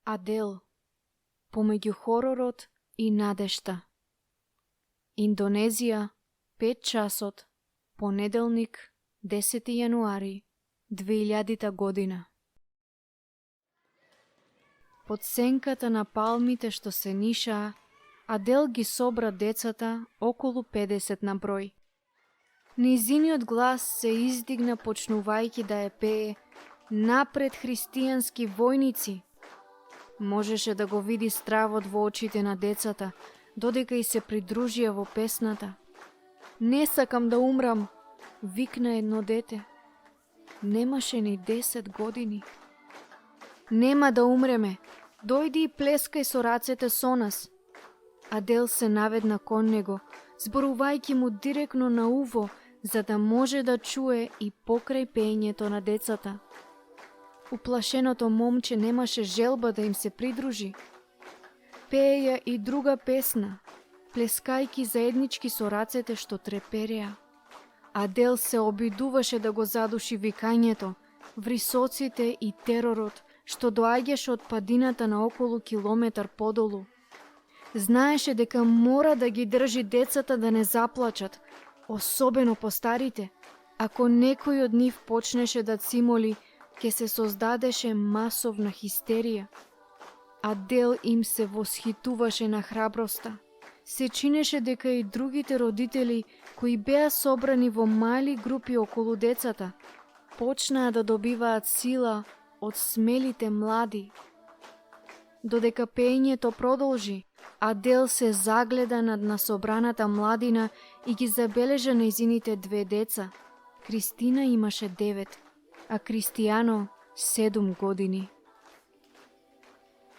Адел, помеѓу хоророт и надежта. Индонезија, 5 часот, понеделник, 10 јануари, 2000 година. Под сенката на палмите што се нишаа, Адел ги собра децата околу 50 на број. Нејзиниот глас се издигна почнувајќи да ја пее "Напред христијански војници". Можеше да го види стравот во очите на децата, додека и се придружија во песната. "Не сакам да умрам", викна едно дете. Немаше ни 10 години. "Нема да умреме, дојди и плескај со рацете со нас." Адел се наведна кон него, зборувајќи му директно на уво, за да може да чуе и покрај пеењето на децата. Уплашеното момче немаше желба да им се придружи. Пееја и друга песна, плескајќи заеднички со рацете што трепереа. Адел се обидуваше да го задуши викањето, врисоците и теророт што доаѓаше од падината на околу километар подолу. Знаеше дека мора да ги држи децата да не заплачат, особено постарите. Ако некој од нив почнеше да цимоли, ќе се создадеше масовна хистерија. Адел им се восхитуваше на храброста. Се чинеше дека и другите родители, кои беа собрани во мали групи околу децата, почнаа да добиваат сила од смелите млади. Додека пеењето продолжи, Адел се загледа над насобраната младина и ги забележа нејзините 2 деца. Кристина имаше 9, а Кристијано 7 години.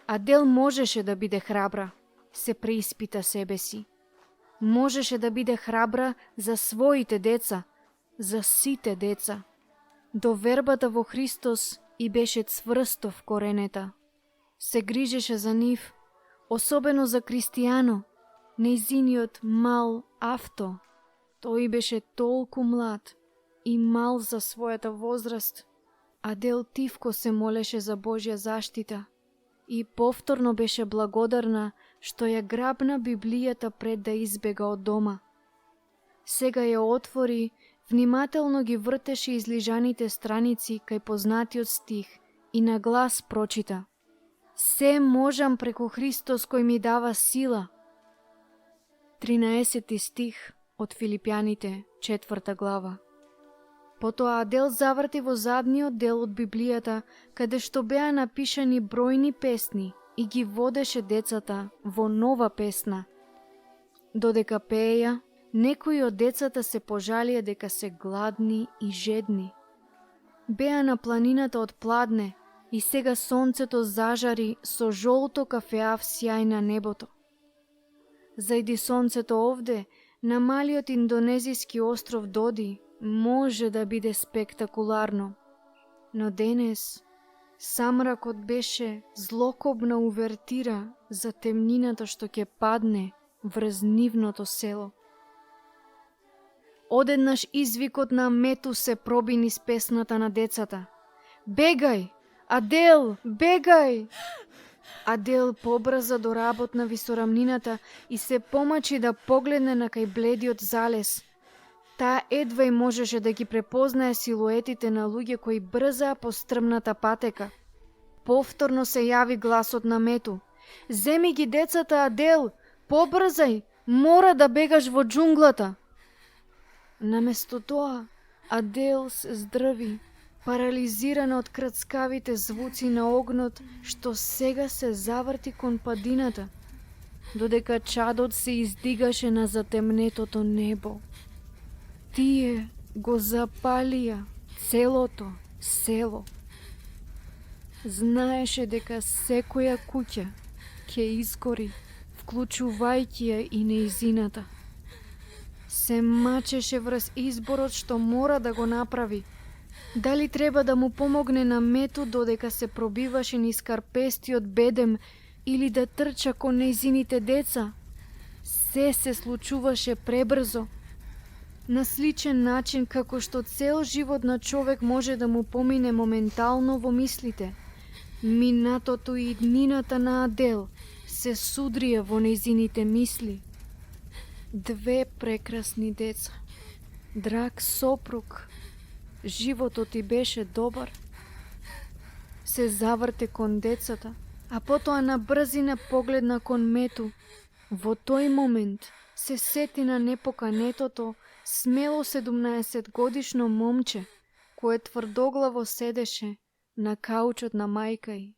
Адел можеше да биде храбра, се преиспита себе си. Можеше да биде храбра за своите деца, за сите деца. Довербата во Христос и беше цврсто вкоренета. Се грижеше за нив, особено за Кристијано, нејзиниот мал авто. Тој беше толку млад и мал за својата возраст. Адел тивко се молеше за Божја заштита и повторно беше благодарна што ја грабна Библијата пред да избега од дома. Сега ја отвори, внимателно ги вртеше излижаните страници кај познатиот стих и на глас прочита: "Се можам преку Христос кој ми дава сила." 13 стих од Филипјаните, 4 глава. Потоа Адел заврти во задниот дел од Библијата, каде што беа напишани бројни песни и ги водеше децата во нова песна. Додека пееја, некои од децата се пожалија дека се гладни и жедни. Беа на планината од Пладне и сега сонцето зажари со жолто кафеав сјај на небото. Зајди сонцето овде, на малиот индонезиски остров Доди, може да биде спектакуларно. Но денес, самракот беше злокобна увертира за темнината што ќе падне врз нивното село. Одеднаш извикот на Мету се проби низ песната на децата. "Бегај! Адел, бегај!" Адел побрза до работна висорамнината и се помачи да погледне на кај бледиот залез. Таа едва и можеше да ги препознае силуетите на луѓе кои брзаа по стрмната патека. Повторно се јави гласот на Мету. "Земи ги децата, Адел! Побрзај! Мора да бегаш во џунглата!" Наместо тоа, Адел се здрви, парализирана од крцкавите звуци на огнот што сега се заврти кон падината, додека чадот се издигаше на затемнетото небо. Тие го запалија целото село. Знаеше дека секоја куќа ќе изгори, вклучувајќи ја и нејзината. Се мачеше врз изборот што мора да го направи. Дали треба да му помогне на Мету додека се пробиваше низ карпестиот бедем или да трча кон нејзините деца? Се случуваше пребрзо. На сличен начин како што цел живот на човек може да му помине моментално во мислите, Минатото и иднината на Адел се судрија во нејзините мисли. Две прекрасни деца, драг сопруг, животот ти беше добар. Се заврте кон децата, а потоа на брзина погледна кон Мету. Во тој момент се сети на непоканетото, смело 17 годишно момче, кое тврдоглаво седеше на каучот на мајка ѝ.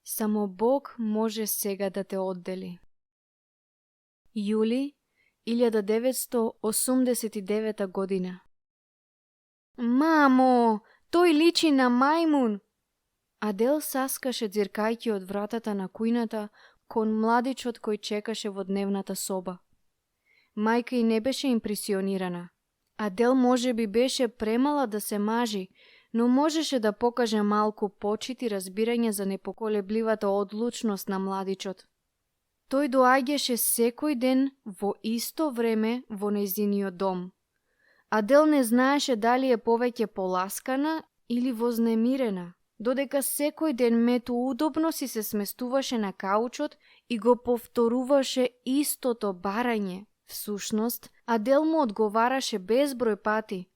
Само Бог може сега да те оддели. Јули 1989 година. Мамо, тој личи на мајмун! Адел саскаше ѕиркајќи од вратата на кујната кон младичот кој чекаше во дневната соба. Мајка ѝ не беше импресионирана. Адел може би беше премала да се мажи, но можеше да покаже малку почит и разбирање за непоколебливата одлучност на младичот. Тој доаѓаше секој ден во исто време во нејзиниот дом. Адел не знаеше дали е повеќе поласкана или вознемирена, додека секој ден Мету удобно си се сместуваше на каучот и го повторуваше истото барање. Всушност, Адел му одговараше безброј пати,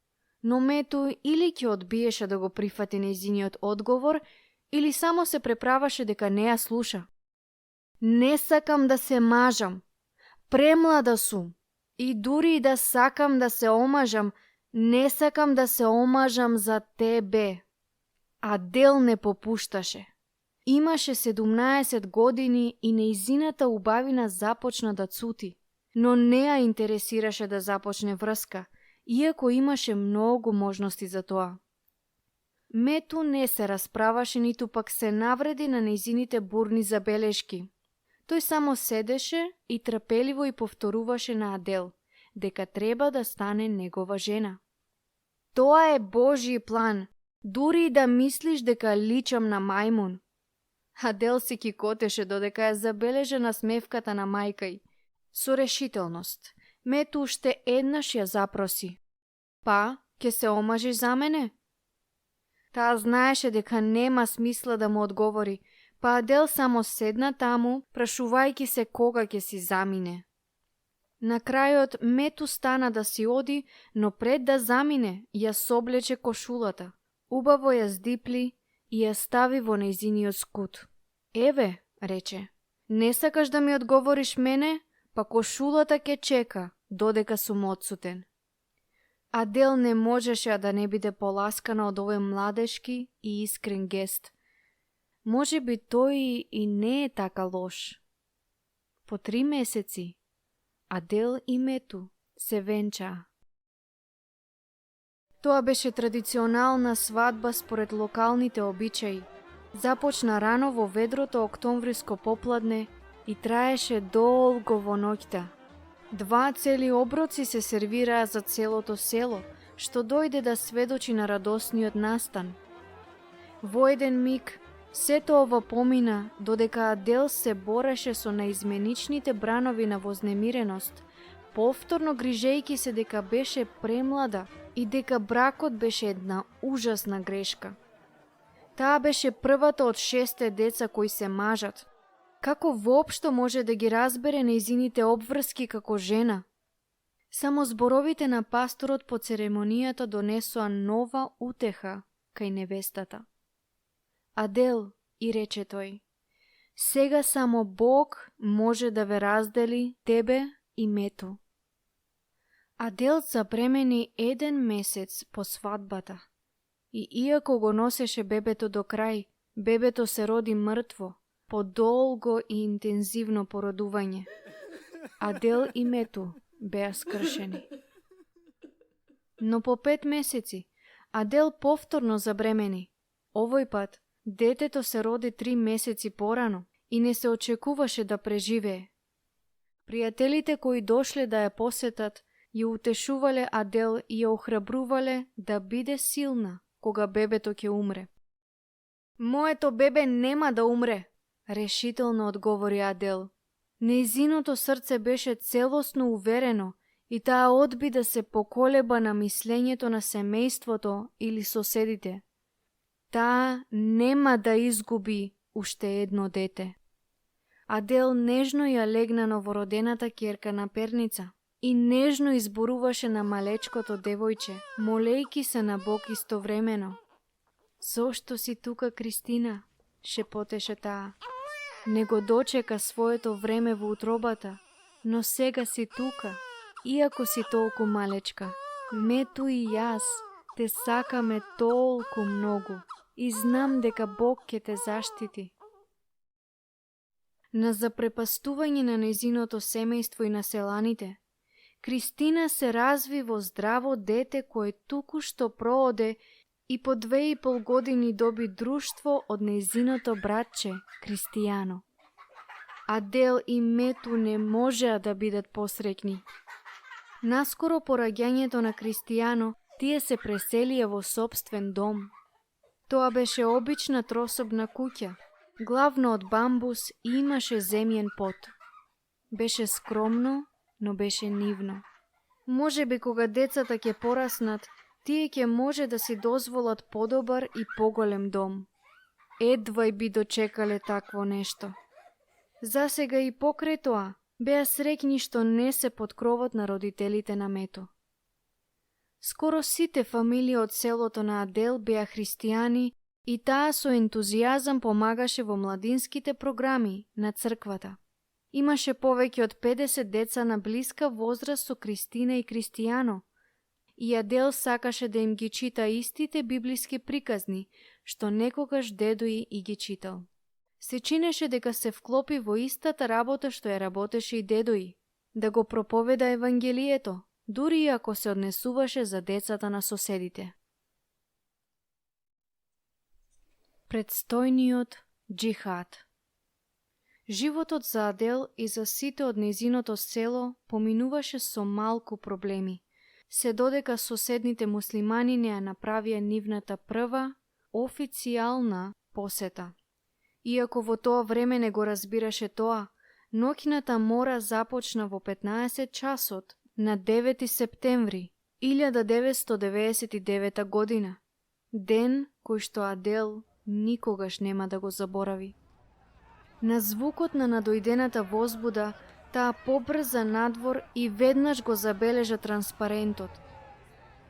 но Мету или ќе одбиеше да го прифати нејзиниот одговор, или само се преправаше дека не ја слуша. Не сакам да се мажам, премлада сум, и дури и да сакам да се омажам, не сакам да се омажам за тебе. Адел не попушташе. Имаше 17 години и нејзината убавина започна да цути, но не ја интересираше да започне врска, иако имаше многу можности за тоа. Мету не се расправаше, ниту пак се навреди на нејзините бурни забелешки. Тој само седеше и трпеливо и повторуваше на Адел дека треба да стане негова жена. Тоа е Божји план, дури и да мислиш дека личам на мајмун. Адел се кикотеше додека ја забележа насмевката на мајка ѝ. Со решителност, Мету уште еднаш ја запроси. Па, ќе се омажиш за мене? Таа знаеше дека нема смисла да му одговори, па Адел само седна таму, прашувајќи се кога ќе си замине. На крајот Мету стана да си оди, но пред да замине ја соблече кошулата, убаво ја здипли и ја стави во нејзиниот скут. Еве, рече, не сакаш да ми одговориш мене, па кошулата ќе чека, додека сум одсутен. Адел не можеше да не биде поласкана од овој младешки и искрен гест. Може би тој и не е така лош. По 3 месеци Адел и Мету се венчаа. Тоа беше традиционална свадба според локалните обичаи. Започна рано во ведрото октомвриско попладне и траеше долго во ноќта. 2 цели оброци се сервираа за целото село, што дојде да сведочи на радосниот настан. Во еден миг, сето ова помина, додека Адел се бореше со наизменичните бранови на вознемиреност, повторно грижејќи се дека беше премлада и дека бракот беше една ужасна грешка. Таа беше првата од 6 деца кои се мажат. Како воопшто може да ги разбере нејзините обврски како жена? Само зборовите на пасторот по церемонијата донесоа нова утеха кај невестата. Адел, и рече тој, сега само Бог може да ве раздели тебе и Мету. Адел забремени 1 месец по свадбата. И иако го носеше бебето до крај, бебето се роди мртво, по долго и интензивно породување. Адел и Мету беа скршени. Но по 5 месеци Адел повторно забремени. Овој пат детето се роди 3 месеци порано и не се очекуваше да преживее. Пријателите кои дошле да ја посетат, ја утешувале Адел и ја охрабрувале да биде силна кога бебето ќе умре. Моето бебе нема да умре, решително одговори Адел. Нејзиното срце беше целосно уверено и таа одби да се поколеба на мислењето на семејството или соседите. Таа нема да изгуби уште едно дете. Адел нежно ја легна новородената ќерка на перница и нежно изборуваше на малечкото девојче, молејки се на Бог истовремено. Зошто си тука, Кристина? Шепотеше таа. Не го дочека своето време во утробата, но сега си тука, иако си толку малечка. Мето и јас те сакаме толку многу и знам дека Бог ќе те заштити. На запрепастување на нејзиното семејство и на селаните, Кристина се разви во здраво дете кое туку што прооде и по 2,5 години доби друштво од нејзиното братче, Кристијано. Адел и Мету не можеа да бидат посреќни. Наскоро по раѓањето на Кристијано, тие се преселија во сопствен дом. Тоа беше обична трособна куќа, главно од бамбус и имаше земјен пот. Беше скромно, но беше нивно. Можеби кога децата ќе пораснат, тие ќе може да си дозволат подобар и поголем дом. Едвај би дочекале такво нешто. Засега и покрај тоа, беа среќни што не се под кровот на родителите на Мето. Скоро сите фамилии од селото на Адел беа христијани и таа со ентузијазам помагаше во младинските програми на црквата. Имаше повеќе од 50 деца на блиска возраст со Кристина и Кристијано, и Адел сакаше да им ги чита истите библиски приказни, што некогаш дедој и ги читал. Се чинеше дека се вклопи во истата работа што ја работеше и дедој, да го проповеда Евангелието, дури ако се однесуваше за децата на соседите. Предстојниот џихад. Животот за Адел и за сите од нејзиното село поминуваше со малку проблеми, се додека соседните муслимани не ја направија нивната прва официјална посета. Иако во тоа време не го разбираше тоа, ноќната мора започна во 15 часот на 9 септември 1999 година, ден кој што Адел никогаш нема да го заборави. На звукот на надојдената возбуда, таа побрза надвор и веднаш го забележа транспарентот.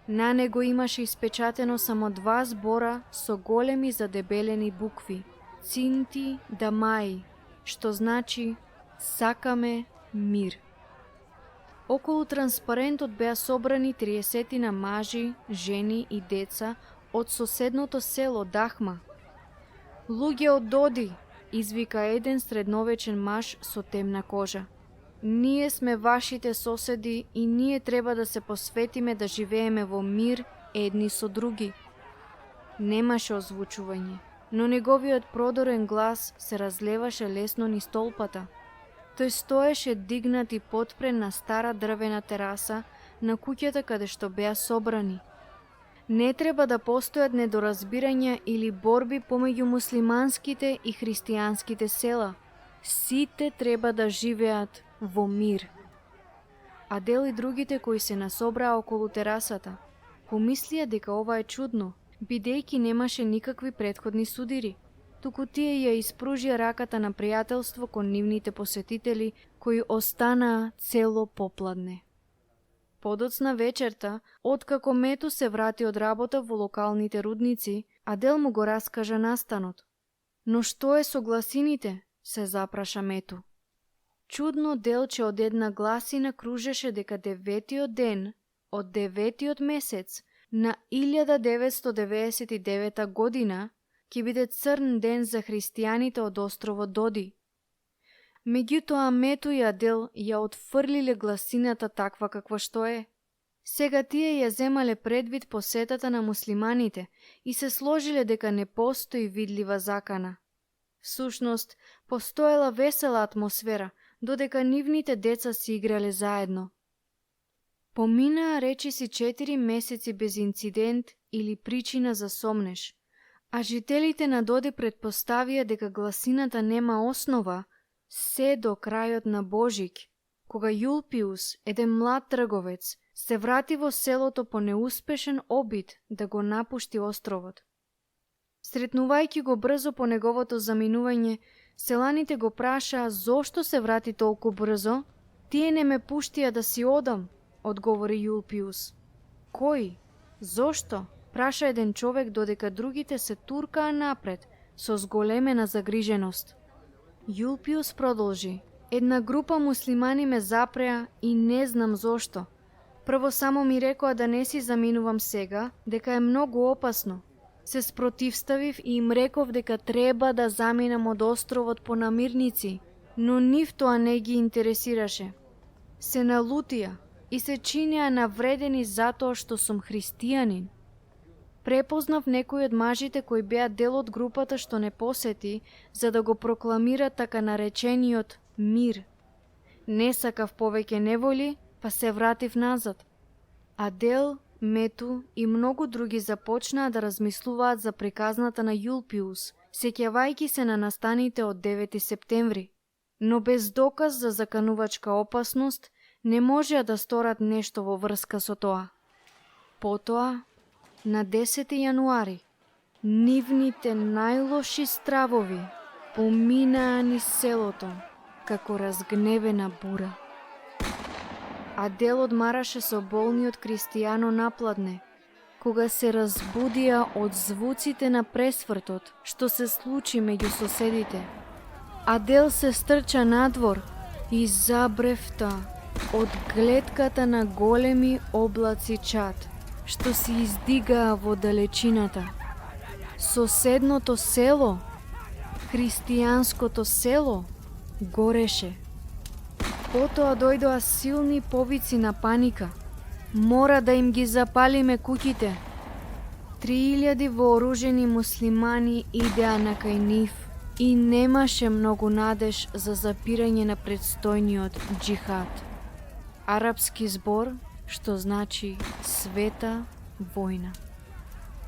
На него имаше испечатено само 2 збора со големи задебелени букви – Цинти Дамаи, што значи сакаме мир. Околу транспарентот беа собрани 30 на мажи, жени и деца од соседното село Дахма. Луѓе од Доди, извика еден средновечен маж со темна кожа. Ние сме вашите соседи и ние треба да се посветиме да живееме во мир едни со други. Немаше озвучување, но неговиот продорен глас се разлеваше лесно низ толпата. Тој стоеше дигнат и потпрен на стара дрвена тераса на куќата каде што беа собрани. Не треба да постојат недоразбирања или борби помеѓу муслиманските и христијанските села. Сите треба да живеат во мир. Адел и другите кои се насобраа околу терасата помислија дека ова е чудно, бидејќи немаше никакви претходни судири. Туку тие ја испружија раката на пријателство кон нивните посетители, кои останаа цело попладне. Подоцна вечерта, откако Мето се врати од работа во локалните рудници, Адел му го раскажа настанот. Но што е со гласините? Се запраша Мето. Чудно делче од една гласина кружеше дека 9-тиот ден од 9-тиот месец на 1999 година ќе биде црн ден за христијаните од островот Доди. Меѓутоа Мето и Адел ја отфрлиле гласината таква каква што е. Сега тие ја земале предвид посетата на муслиманите и се сложиле дека не постои видлива закана. Всушност, постоела весела атмосфера, додека нивните деца си играле заедно. Поминаа речиси 4 месеци без инцидент или причина за сомнеш, а жителите на Доди предпоставија дека гласината нема основа се до крајот на Божик, кога Јулпиус, еден млад трговец, се врати во селото по неуспешен обид да го напушти островот. Сретнувајќи го брзо по неговото заминување, селаните го прашаа зошто се врати толку брзо. Тие не ме пуштија да си одам, одговори Јулпиус. Кој? Зошто? Праша еден човек додека другите се туркаа напред со зголемена загриженост. Јулпиус продолжи. Една група муслимани ме запреа и не знам зошто. Прво само ми рекоа да не си заминувам сега, дека е многу опасно. Се спротивставив и им реков дека треба да заминам од островот по намирници, но нив тоа не ги интересираше. Се налутија и се чинеа навредени затоа што сум христијанин. Препознав некои од мажите кои беа дел од групата што не посети, за да го прокламира така наречениот мир. Не сакав повеќе неволи, па се вратив назад. Адел, Мету и многу други започнаа да размислуваат за приказната на Јулпиус, сеќавајќи се на настаните од 9 септември. Но без доказ за заканувачка опасност, не можеа да сторат нешто во врска со тоа. Потоа, на 10 јануари, нивните најлоши стравови поминаа низ селото, како разгневена бура. Адел одмараше со болниот Кристијано напладне, кога се разбудија од звуците на пресвртот, што се случи меѓу соседите. Адел се стрча надвор и забрефта од глетката на големи облаци чад, што се издигаа во далечината. Соседното село, христијанското село, гореше. Потоа дојдоа силни повици на паника. Мора да им ги запалиме куќите. 3000 вооружени муслимани идеа на кај нив и немаше многу надеж за запирање на предстојниот џихад. Арапски збор, што значи света војна.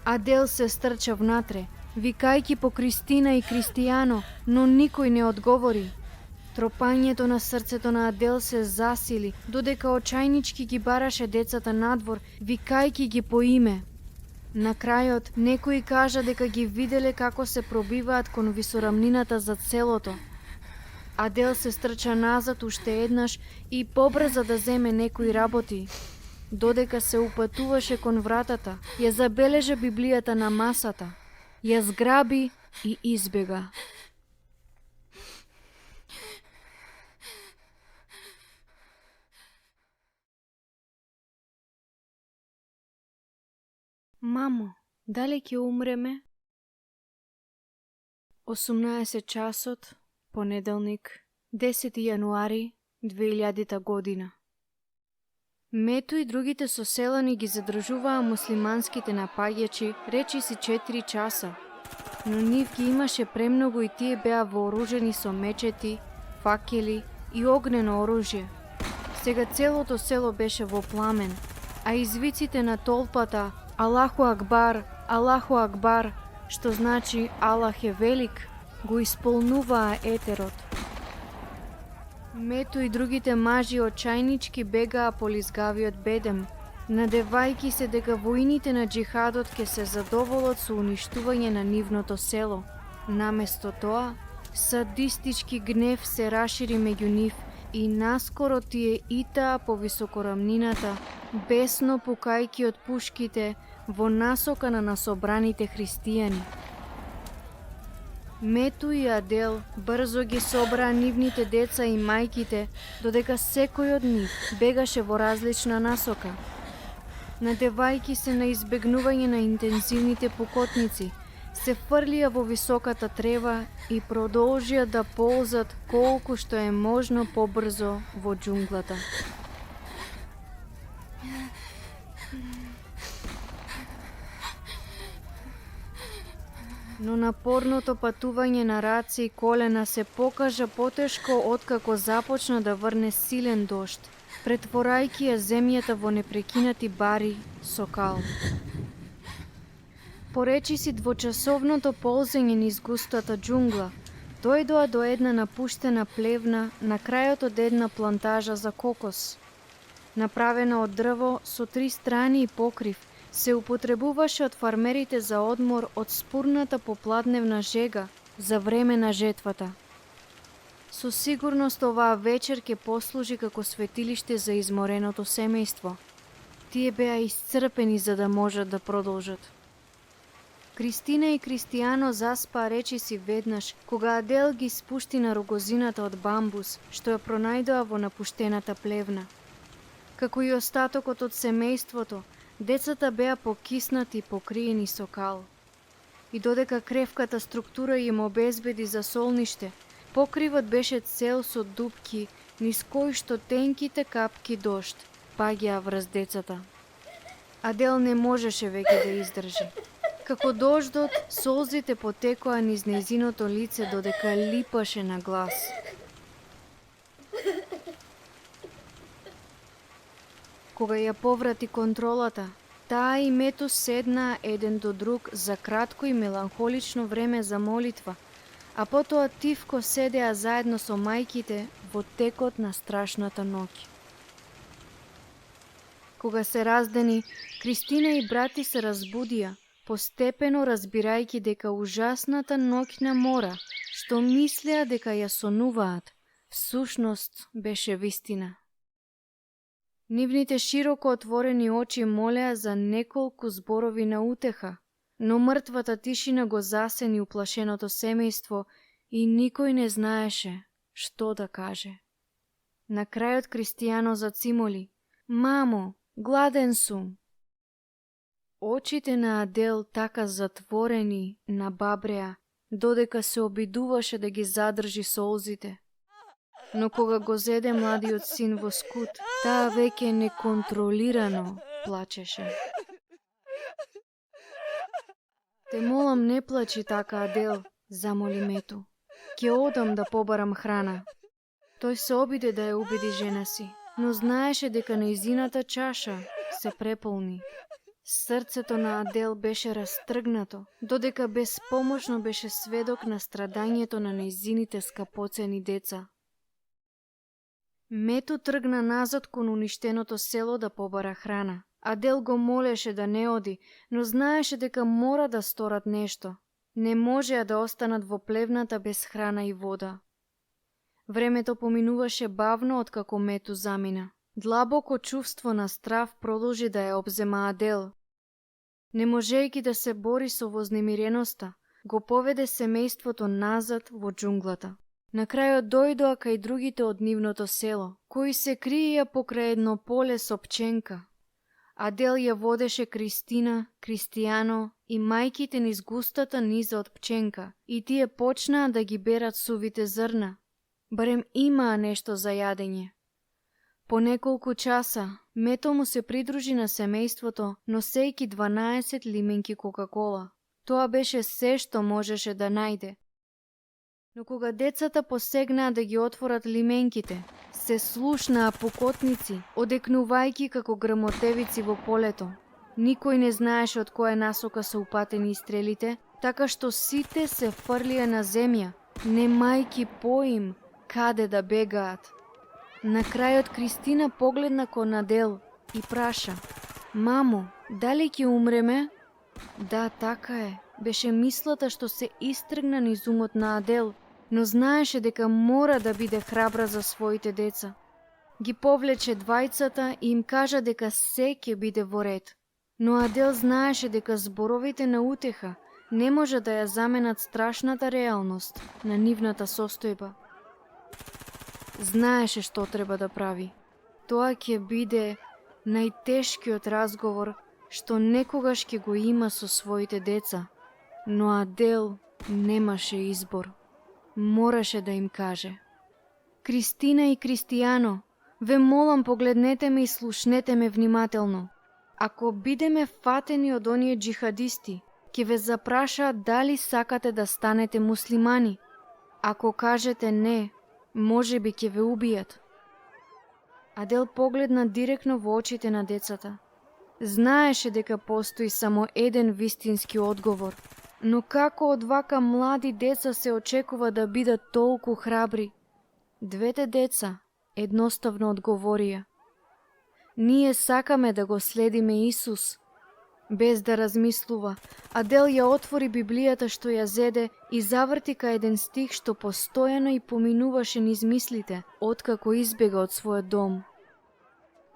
Адел се стрча внатре, викајќи по Кристина и Кристијано, но никој не одговори. Тропањето на срцето на Адел се засили, додека очајнички ги бараше децата надвор, викајќи ги по име. На крајот, некои кажа дека ги виделе како се пробиваат кон висорамнината зад селото. Адел се стрча назад уште еднаш и побрза да земе некои работи. Додека се упатуваше кон вратата, ја забележа Библијата на масата, ја зграби и избега. Мамо, дали ќе умреме? 18 часот, понеделник, 10 јануари 2000 година. Мето и другите соселани ги задржуваа муслиманските напаѓачи речиси 4 часа, но нив ги имаше премногу и тие беа вооружени со мечети, факели и огнено оружје. Сега целото село беше во пламен, а извиците на толпата Аллаху Акбар, Аллаху Акбар, што значи Аллах е велик, го исполнуваа етерот. Мето и другите мажи очајнички бегаа по лизгавиот бедем, надевајќи се дека воините на џихадот ќе се задоволат со уништување на нивното село. Наместо тоа, садистички гнев се рашири меѓу нив и наскоро тие итаа по високорамнината, бесно пукајќи од пушките во насока на насобраните христијани. Мету и Адел брзо ги собраа нивните деца и мајките, додека секој од нив бегаше во различна насока. Надевајќи се на избегнување на интензивните пукотници, се фрлија во високата трева и продолжија да ползат колку што е можно побрзо во џунглата. Но напорното патување на раце и колена се покажа потешко откако започна да врне силен дожд, претворајќи ја земјата во непрекинати бари со кал. Поречиси двочасовното ползење низ густата џунгла, Дојдоа до една напуштена плевна на крајот од една плантажа за кокос. Направена од дрво со 3 страни и покрив, се употребуваше од фармерите за одмор од спурната попладневна жега за време на жетвата. Со сигурност оваа вечер ќе послужи како светилиште за измореното семејство. Тие беа исцрпени за да можат да продолжат. Кристина и Кристијано заспаа речиси веднаш, кога Адел ги спушти на рогозината од бамбус, што ја пронајдоа во напуштената плевна. Како и остатокот од семејството, децата беа покиснати и покриени со кал. И додека кревката структура им обезбеди за солниште, покривот беше цел со дупки, низ кои што тенките капки дожд паѓаа врз децата. Адел не можеше веќе да издржи. Како дождот, солзите потекоа низ нејзиното лице додека липаше на глас. Кога ја поврати контролата, таа и Мету седнаа еден до друг за кратко и меланхолично време за молитва, а потоа тивко седеа заедно со мајките во текот на страшната ноќ. Кога се раздени, Кристина и брати се разбудија, постепено разбирајќи дека ужасната ноќна мора, што мислеа дека ја сонуваат, всушност беше вистина. Нивните широко отворени очи молеа за неколку зборови на утеха, но мртвата тишина го засени уплашеното семејство и никој не знаеше што да каже. На крајот Кристијано зацимоли: "Мамо, гладен сум." Очите на Адел така затворени набабреа, додека се обидуваше да ги задржи солзите. Но кога го зеде младиот син во скут, таа веќе неконтролирано плачеше. "Те молам, не плачи така, Адел," замоли Мету. "Ќе одам да побарам храна." Тој се обиде да ја убеди жена си, но знаеше дека нејзината чаша се преполни. Срцето на Адел беше растргнато, додека безпомошно беше сведок на страдањето на нејзините скапоцени деца. Мету тргна назад кон уништеното село да побара храна. Адел го молеше да не оди, но знаеше дека мора да сторат нешто. Не можеа да останат во плевната без храна и вода. Времето поминуваше бавно откако Мету замина. Длабоко чувство на страв продолжи да ја обзема Адел. Не можејќи да се бори со вознемиреноста, го поведе семејството назад во џунглата. На крајот дојдоа кај другите од нивното село, кои се криеја покрај едно поле со пченка. Адел ја водеше Кристина, Кристијано и мајките низ густата низа од пченка и тие почнаа да ги берат сувите зрна. Барем имаа нешто за јадење. По неколку часа, Мето му се придружи на семејството, носејќи 12 лименки Кока-кола. Тоа беше се што можеше да најде. Но кога децата посегнаа да ги отворат лименките, се слушнаа пукотници, одекнувајќи како грмотевици во полето. Никој не знаеше од која насока се упатени стрелите, така што сите се фрлија на земја, немајки поим каде да бегаат. На крајот Кристина погледна кон Адел и праша: "Мамо, дали ќе умреме?" "Да, така е," беше мислата што се истргна низ умот на Адел, но знаеше дека мора да биде храбра за своите деца. Ги повлече двајцата и им кажа дека се ќе биде во ред. Но Адел знаеше дека зборовите на утеха не може да ја заменат страшната реалност на нивната состојба. Знаеше што треба да прави. Тоа ќе биде најтешкиот разговор што некогаш ќе го има со своите деца, но Адел немаше избор. Мораше да им каже: "Кристина и Кристијано, ве молам, погледнете ме и слушнете ме внимателно. Ако бидеме фатени од оние джихадисти, ќе ве запрашаат дали сакате да станете муслимани. Ако кажете не, може би ќе ве убијат." Адел погледна директно во очите на децата. Знаеше дека постои само еден вистински одговор Но како од вака млади деца се очекува да бидат толку храбри? Двете деца едноставно одговорија: ние сакаме да го следиме Исус. Без да размислува, Адел ја отвори Библијата што ја зеде и заврти кај еден стих што постојано и поминуваше низ мислите, откако избега од својот дом.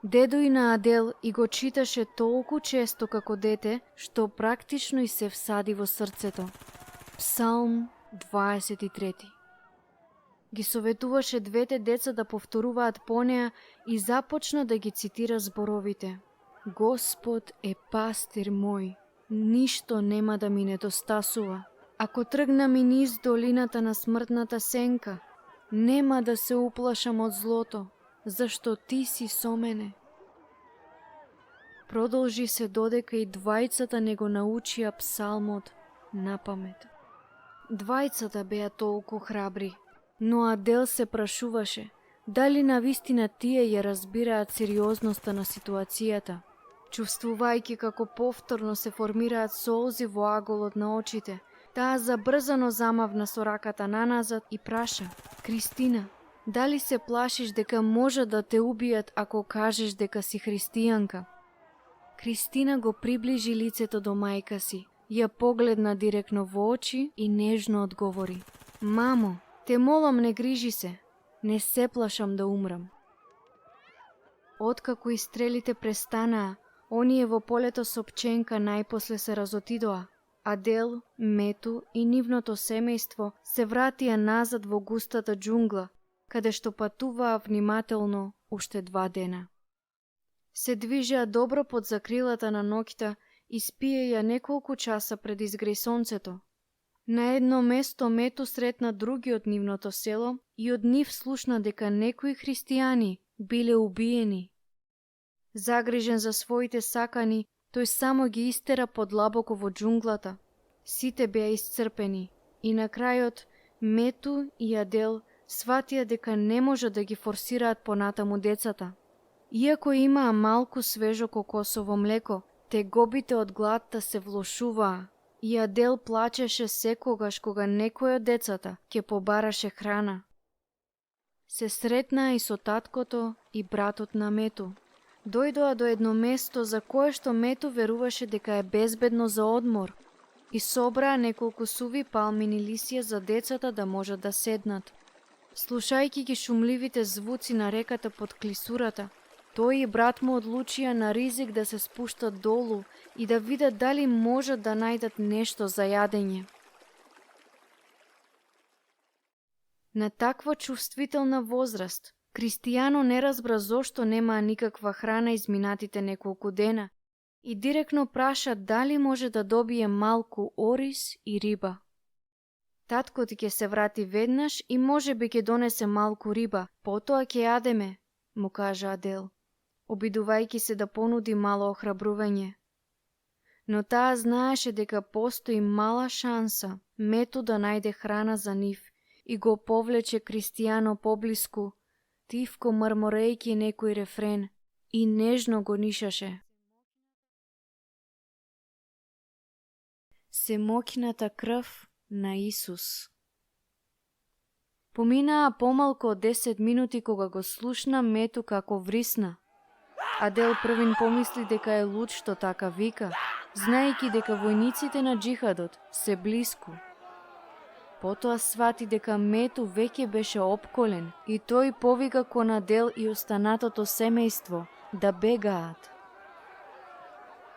Дедо и на Адел и го читаше толку често како дете, што практично и се всади во срцето. Псалм 23. Ги советуваше двете деца да повторуваат по неа и започна да ги цитира зборовите: Господ е пастир мој, ништо нема да ми недостасува. Ако тргнам и низ долината на смртната сенка, нема да се уплашам од злото, зашто ти си со мене. Продолжи се додека и двајцата не го научија псалмот напамет. Двајцата беа толку храбри, но Адел се прашуваше дали навистина тие ја разбираат сериозноста на ситуацијата. Чувствувајќи како повторно се формираат солзи во аголот на очите, таа забрзано замавна со раката наназад и праша: Кристина, дали се плашиш дека може да те убијат ако кажеш дека си христијанка? Кристина го приближи лицето до мајка си, ја погледна директно во очи и нежно одговори: Мамо, те молам, не грижи се, не се плашам да умрам. Откако и стрелите престанаа, оние во полето со пченка најпосле се разотидоа. Адел, Мету и нивното семејство се вратија назад во густата џунгла, каде што патуваа внимателно уште 2 дена. Се движеа добро под закрилата на ноќта и спиеја неколку часа пред изгреј сонцето. На едно место Мету сретна други од нивното село и од нив слушна дека некои христијани биле убиени. Загрижен за своите сакани, тој само ги истера подлабоко во џунглата. Сите беа исцрпени и на крајот Мету и Адел сватија дека не може да ги форсираат понатаму децата. Иако имаа малку свежо кокосово млеко, тегобите од гладта се влошуваа и Адел плачеше секогаш кога некој од децата ќе побараше храна. Се сретнаа и со таткото и братот на Мету. Дојдоа до едно место за кое што Мету веруваше дека е безбедно за одмор и собраа неколку суви палмини лисија за децата да можат да седнат. Слушајќи ги шумливите звуци на реката под клисурата, тој и брат му одлучија на ризик да се спуштат долу и да видат дали можат да најдат нешто за јадење. На таква чувствителна возраст, Кристијано не разбра зошто немаа никаква храна изминатите неколку дена и директно праша дали може да добие малку ориз и риба. Таткот ќе се врати веднаш и можеби ќе донесе малку риба, потоа ќе јадеме, му кажа Адел, обидувајќи се да понуди мало охрабрување. Но таа знаеше дека постои мала шанса Мету да најде храна за нив и го повлече Кристијано поблиску, тивко мрморејќи некој рефрен и нежно го нишаше. Семоќната крв на Исус. Поминаа помалку од 10 минути кога го слушна Мету како врисна. Адел првин помисли дека е луд што така вика, знаејќи дека војниците на џихадот се блиску. Потоа свати дека Мету веќе беше опколен и тој повика кон Адел и останатото семејство да бегаат.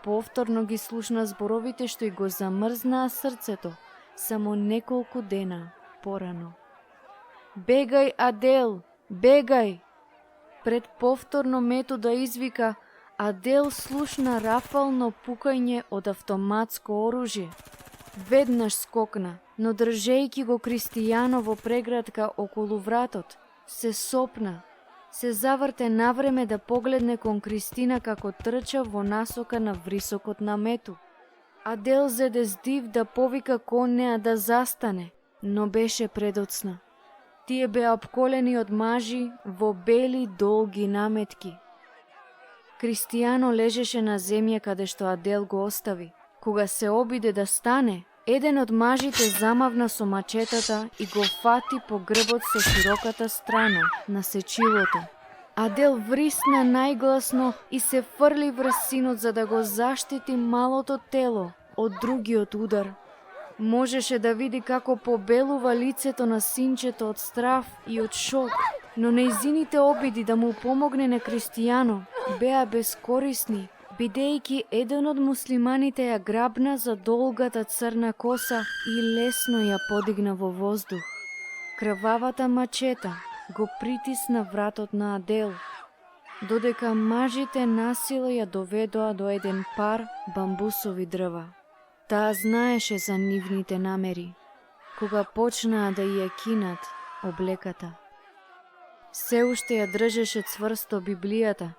Повторно ги слушна зборовите што и го замрзнаа срцето само неколку дена порано. Бегај, Адел, бегај! Пред повторно Мету да извика, Адел слушна рафално пукање од автоматско оружје. Веднаш скокна, но држејќи го Кристијано во преградка околу вратот, се сопна, се заврте навреме да погледне кон Кристина како трча во насока на врисокот на Мету. Адел зеде здив да повика кон неа да застане, но беше предоцна. Тие беа опколени од мажи во бели долги наметки. Кристијано лежеше на земја каде што Адел го остави. Кога се обиде да стане, Еден од мажите замавна со мачетата и го фати по грбот со широката страна на сечилото. Адел врисна најгласно и се фрли врз синот за да го заштити малото тело од другиот удар. Можеше да види како побелува лицето на синчето од страв и од шок, но нејзините обиди да му помогне на Кристијано беа бескорисни, бидејќи еден од муслиманите ја грабна за долгата црна коса и лесно ја подигна во воздух. Крвавата мачета го притисна вратот на Адел, додека мажите насила ја доведоа до еден пар бамбусови дрва. Таа знаеше за нивните намери, кога почнаа да ја кинат облеката. Се уште ја држеше цврсто Библијата,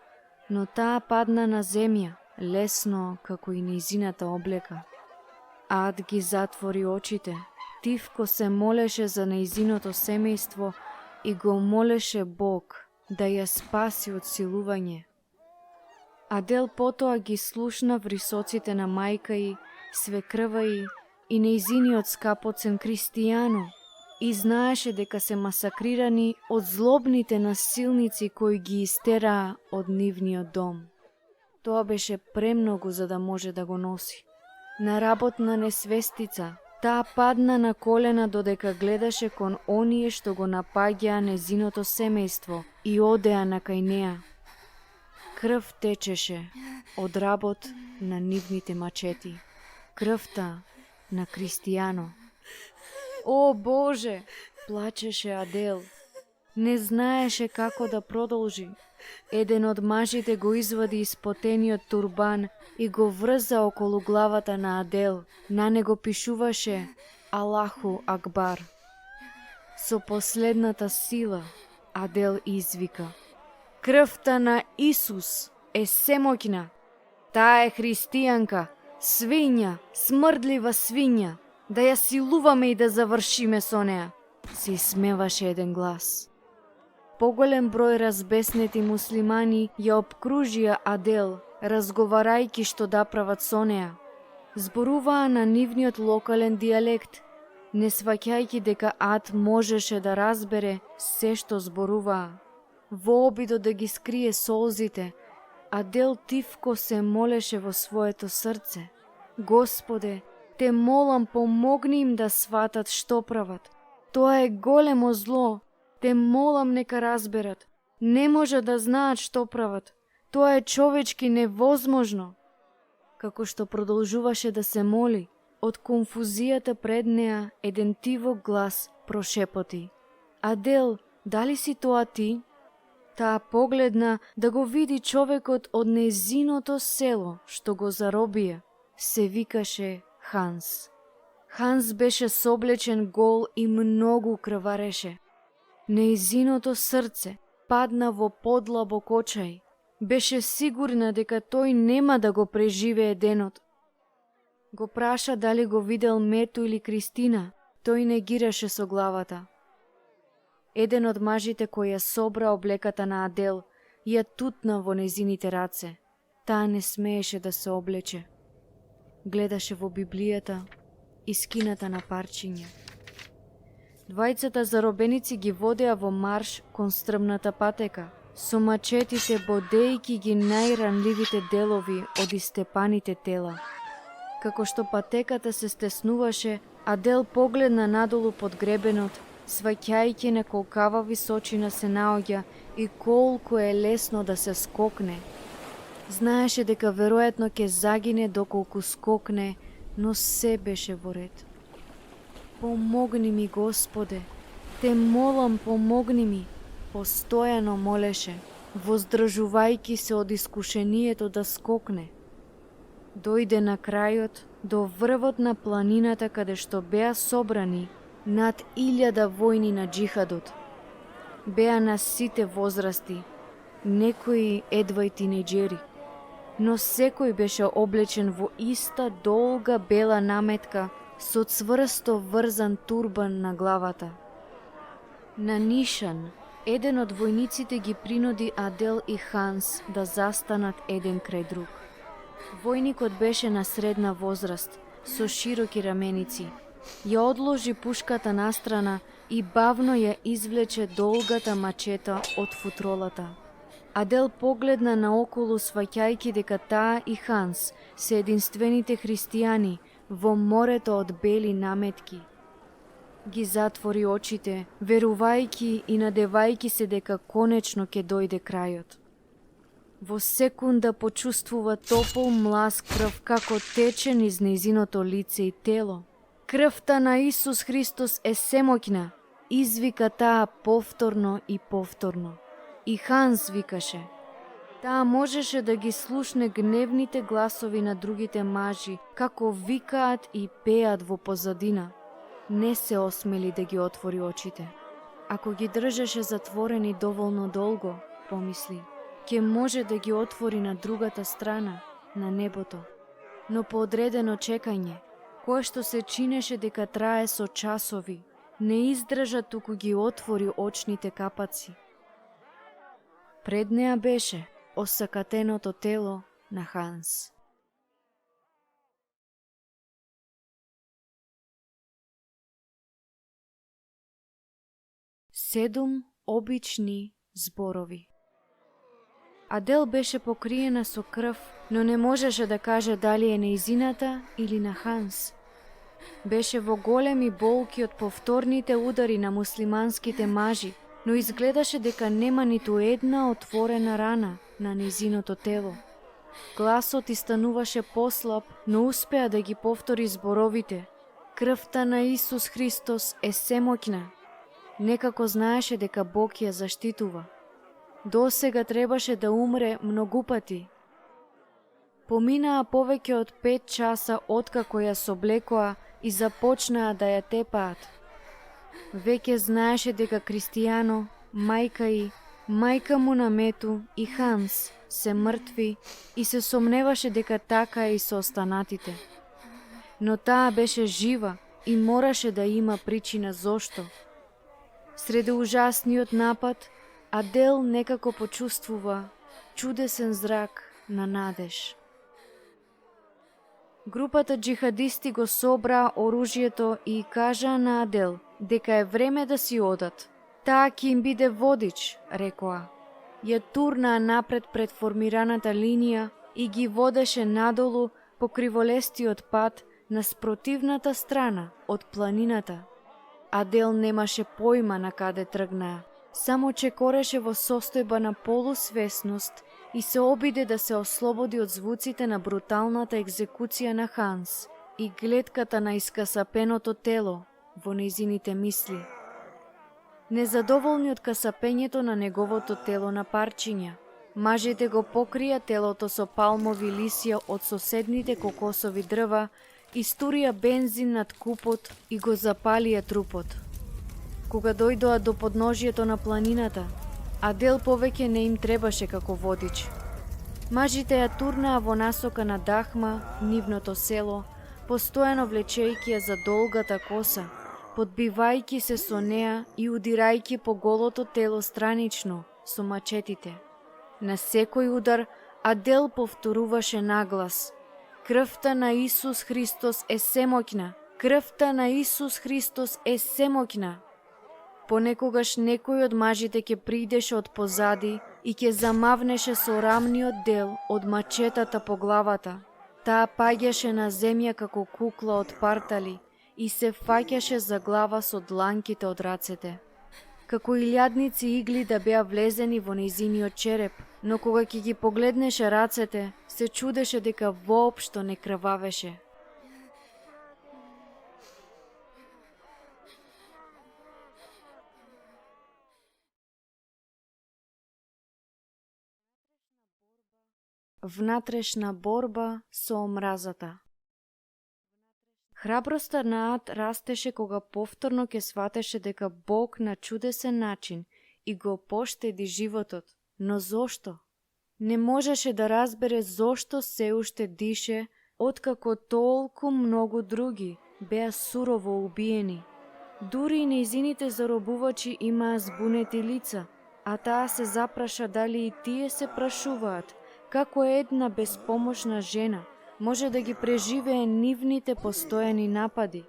но таа падна на земја, лесно како и нејзината облека. Ад ги затвори очите, тивко се молеше за нејзиното семејство и го молеше Бог да ја спаси од силување. Адел потоа ги слушна врисоците на мајка ѝ, свекрва ѝ и нејзиниот скапоцен Кристијано и знаеше дека се масакрирани од злобните насилници кои ги истераа од нивниот дом. Тоа беше премногу за да може да го носи. На работна несвестица, таа падна на колена додека гледаше кон оние што го напаѓаа незиното семејство и одеа на кај неа. Крв течеше од работ на нивните мачети. Крвта на Кристијано. О, Боже! Плачеше Адел. Не знаеше како да продолжи. Еден од мажите го извади испотениот турбан и го врза околу главата на Адел. На него пишуваше Аллаху Акбар. Со последната сила Адел извика: крвта на Исус е семоќна. Таа е христијанка, свиња, смрдлива свиња. Да ја силуваме и да завршиме со неа, се смеваше еден глас. Поголем број разбеснети муслимани ја обкружија Адел, разговарајки што да прават со неа. Зборуваа на нивниот локален дијалект, не сваќајки дека Ад можеше да разбере се што зборуваа. Во обидот да ги скрие солзите, Адел тивко се молеше во своето срце: Господе, те молам, помогни им да сватат што прават. Тоа е големо зло. Те молам нека разберат. Не може да знаат што прават. Тоа е човечки невозможно. Како што продолжуваше да се моли, од конфузијата пред неа еден тивок глас прошепоти: Адел, дали си тоа ти? Таа погледна да го види човекот од незиното село што го заробија. Се викаше Ханс. Ханс беше соблечен гол и многу крвареше. Нејзиното срце падна во подлабок очај. Беше сигурна дека тој нема да го преживее денот. Го праша дали го видел Мету или Кристина. Тој негираше со главата. Еден од мажите кој ја собра облеката на Адел ја тутна во незините раце. Таа не смееше да се облече. Гледаше во Библијата, искината на парчиња. Двајцата заробеници ги водеа во марш кон стрмната патека, со мачетите бодејки ги најранливите делови од истепаните тела. Како што патеката се стеснуваше, Адел погледна надолу под гребенот, сваќајќи на колкава височина се наоѓа и колку е лесно да се скокне. Знаеше дека веројатно ќе загине доколку скокне, но се беше во ред. Помогни ми, Господе, те молам, помогни ми, постојано молеше, воздржувајќи се од искушението да скокне. Дојде на крајот, до врвот на планината каде што беа собрани над 1000 војни на джихадот. Беа на сите возрасти, некои едва и тинеџери, но секој беше облечен во иста долга бела наметка со цврсто врзан турбан на главата. На нишан, еден од војниците ги принуди Адел и Ханс да застанат еден крај друг. Војникот беше на средна возраст, со широки раменици. Ја одложи пушката настрана и бавно ја извлече долгата мачета од футролата. Адел погледна наоколу сваќајќи дека таа и Ханс се единствените христијани во морето од бели наметки. Ги затвори очите, верувајќи и надевајќи се дека конечно ќе дојде крајот. Во секунда почувствува топол млас крв како тече низ нејзиното лице и тело. Крвта на Исус Христос е семоќна, извика таа повторно и повторно. И Ханс викаше. Таа можеше да ги слушне гневните гласови на другите мажи, како викаат и пеат во позадина. Не се осмели да ги отвори очите. Ако ги држеше затворени доволно долго, помисли, ќе може да ги отвори на другата страна, на небото. Но по одредено чекање, кое што се чинеше дека трае со часови, не издржа туку ги отвори очните капаци. Пред неа беше осакатеното тело на Ханс. Седум обични зборови. Адел беше покриена со крв, но не можеше да каже дали е нејзината или на Ханс. Беше во големи болки од повторните удари на муслиманските мажи, но изгледаше дека нема ниту една отворена рана на нејзиното тело. Гласот и стануваше послаб, но успеа да ги повтори зборовите. Крвта на Исус Христос е семоќна. Некако знаеше дека Бог ја заштитува. Досега требаше да умре многу пати. Поминаа повеќе од 5 часа откако ја соблекоа и започнаа да ја тепаат. Веќе знаеше дека Кристијано, мајка му на Мету и Ханс се мртви и се сомневаше дека така е и со останатите. Но таа беше жива и мораше да има причина зошто. Среде ужасниот напад, Адел некако почувствува чудесен зрак на надеж. Групата джихадисти го собраа оружјето и кажаа на Адел дека е време да си одат. Таа ќе им биде водич, рекоа. Ја турнаа напред пред формираната линија и ги водеше надолу по криволестиот пат на спротивната страна од планината. Адел немаше појма на каде тргнаа, само чекореше во состојба на полусвесност и се обиде да се ослободи од звуците на бруталната екзекуција на Ханс и гледката на искасапеното тело во нејзините мисли. Незадоволни од касапењето на неговото тело на парчиња, мажите го покрија телото со палмови лисја од соседните кокосови дрва, истурија бензин над купот и го запалија трупот. Кога дојдоа до подножието на планината, Адел повеќе не им требаше како водич. Мажите ја турнаа во насока на Дахма, нивното село, постојано влечејќи ја за долгата коса, подбивајќи се со неа и удирајќи по голото тело странично со мачетите. На секој удар Адел повторуваше наглас: крвта на Исус Христос е семоќна, крвта на Исус Христос е семоќна. Понекогаш некој од мажите ќе придеше од позади и ќе замавнеше со рамниот дел од мачетата по главата. Таа паѓаше на земја како кукла од партали и се фаќаше за глава со дланките од рацете. Како илјадници игли да беа влезени во нејзиниот череп, но кога ќе ги погледнеше рацете, се чудеше дека воопшто не крвавеше. Внатрешна борба со омразата. Храброста на Ад растеше кога повторно ќе сватеше дека Бог на чудесен начин и го поштеди животот. Но зошто? Не можеше да разбере зошто се уште дише, откако толку многу други беа сурово убиени. Дури и нејзините заробувачи имаа збунети лица, а таа се запраша дали и тие се прашуваат Како една безпомошна жена може да ги преживее нивните постојани напади.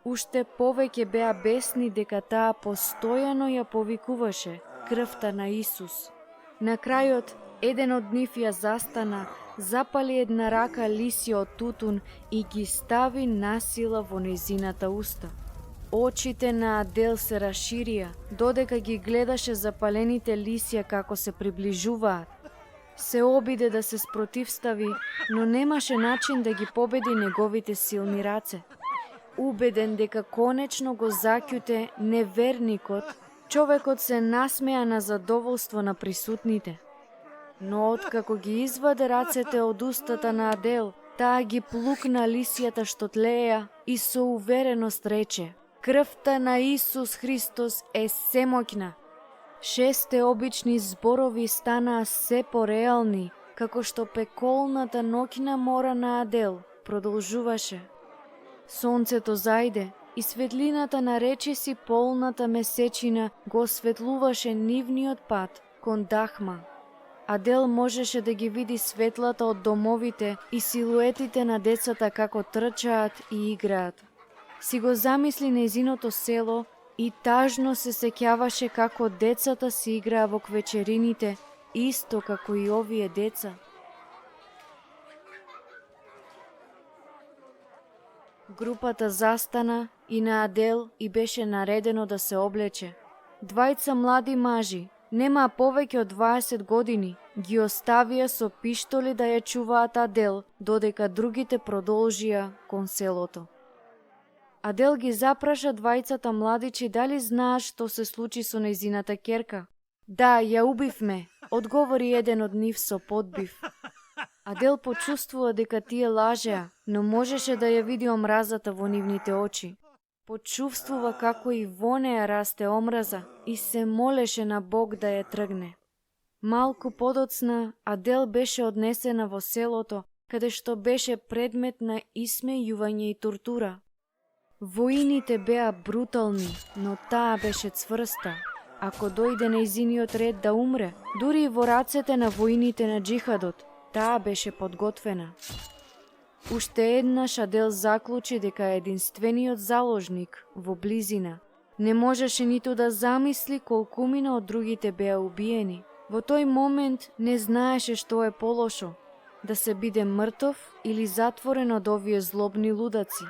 Уште повеќе беа бесни дека таа постојано ја повикуваше крвта на Исус. На крајот, еден од нив ја застана, запали една рака лисија од тутун и ги стави насила во нејзината уста. Очите на Адел се расширија, додека ги гледаше запалените лисја како се приближуваат. Се обиде да се спротивстави, но немаше начин да ги победи неговите силни раце. Убеден дека конечно го заќуте неверникот, човекот се насмеа на задоволство на присутните. Но откако ги изваде рацете од устата на Адел, таа ги плукна лисјата што тлеја и со увереност рече: крвта на Исус Христос е семоќна. 6 обични зборови станаа се пореални, како што пеколната ноќна мора на Адел продолжуваше. Сонцето зајде и светлината на речиси полната месечина го осветлуваше нивниот пат кон Дахма. Адел можеше да ги види светлата од домовите и силуетите на децата како трчаат и играат. Си го замисли нејзиното село и тажно се сеќаваше како децата си играа во квечерините, исто како и овие деца. Групата застана и на Адел и беше наредено да се облече. Двајца млади мажи, нема повеќе од 20 години, ги оставија со пиштоли да ја чуваат Адел, додека другите продолжија кон селото. Адел ги запраша двајцата младичи дали знаат што се случи со нејзината ќерка. Да, ја убивме, одговори еден од нив со подбив. Адел почувствува дека тие лажеа, но можеше да ја види омразата во нивните очи. Почувствува како и во неа расте омраза и се молеше на Бог да ја тргне. Малку подоцна Адел беше однесена во селото, каде што беше предмет на исмејување и тортура. Воините беа брутални, но таа беше цврста. Ако дојде нејзиниот ред да умре, дури и во рацете на воините на джихадот, таа беше подготвена. Уште еднаш Адел заклучи дека е единствениот заложник во близина. Не можеше ниту да замисли колкумина од другите беа убиени. Во тој момент не знаеше што е полошо, да се биде мртов или затворен од овие злобни лудаци.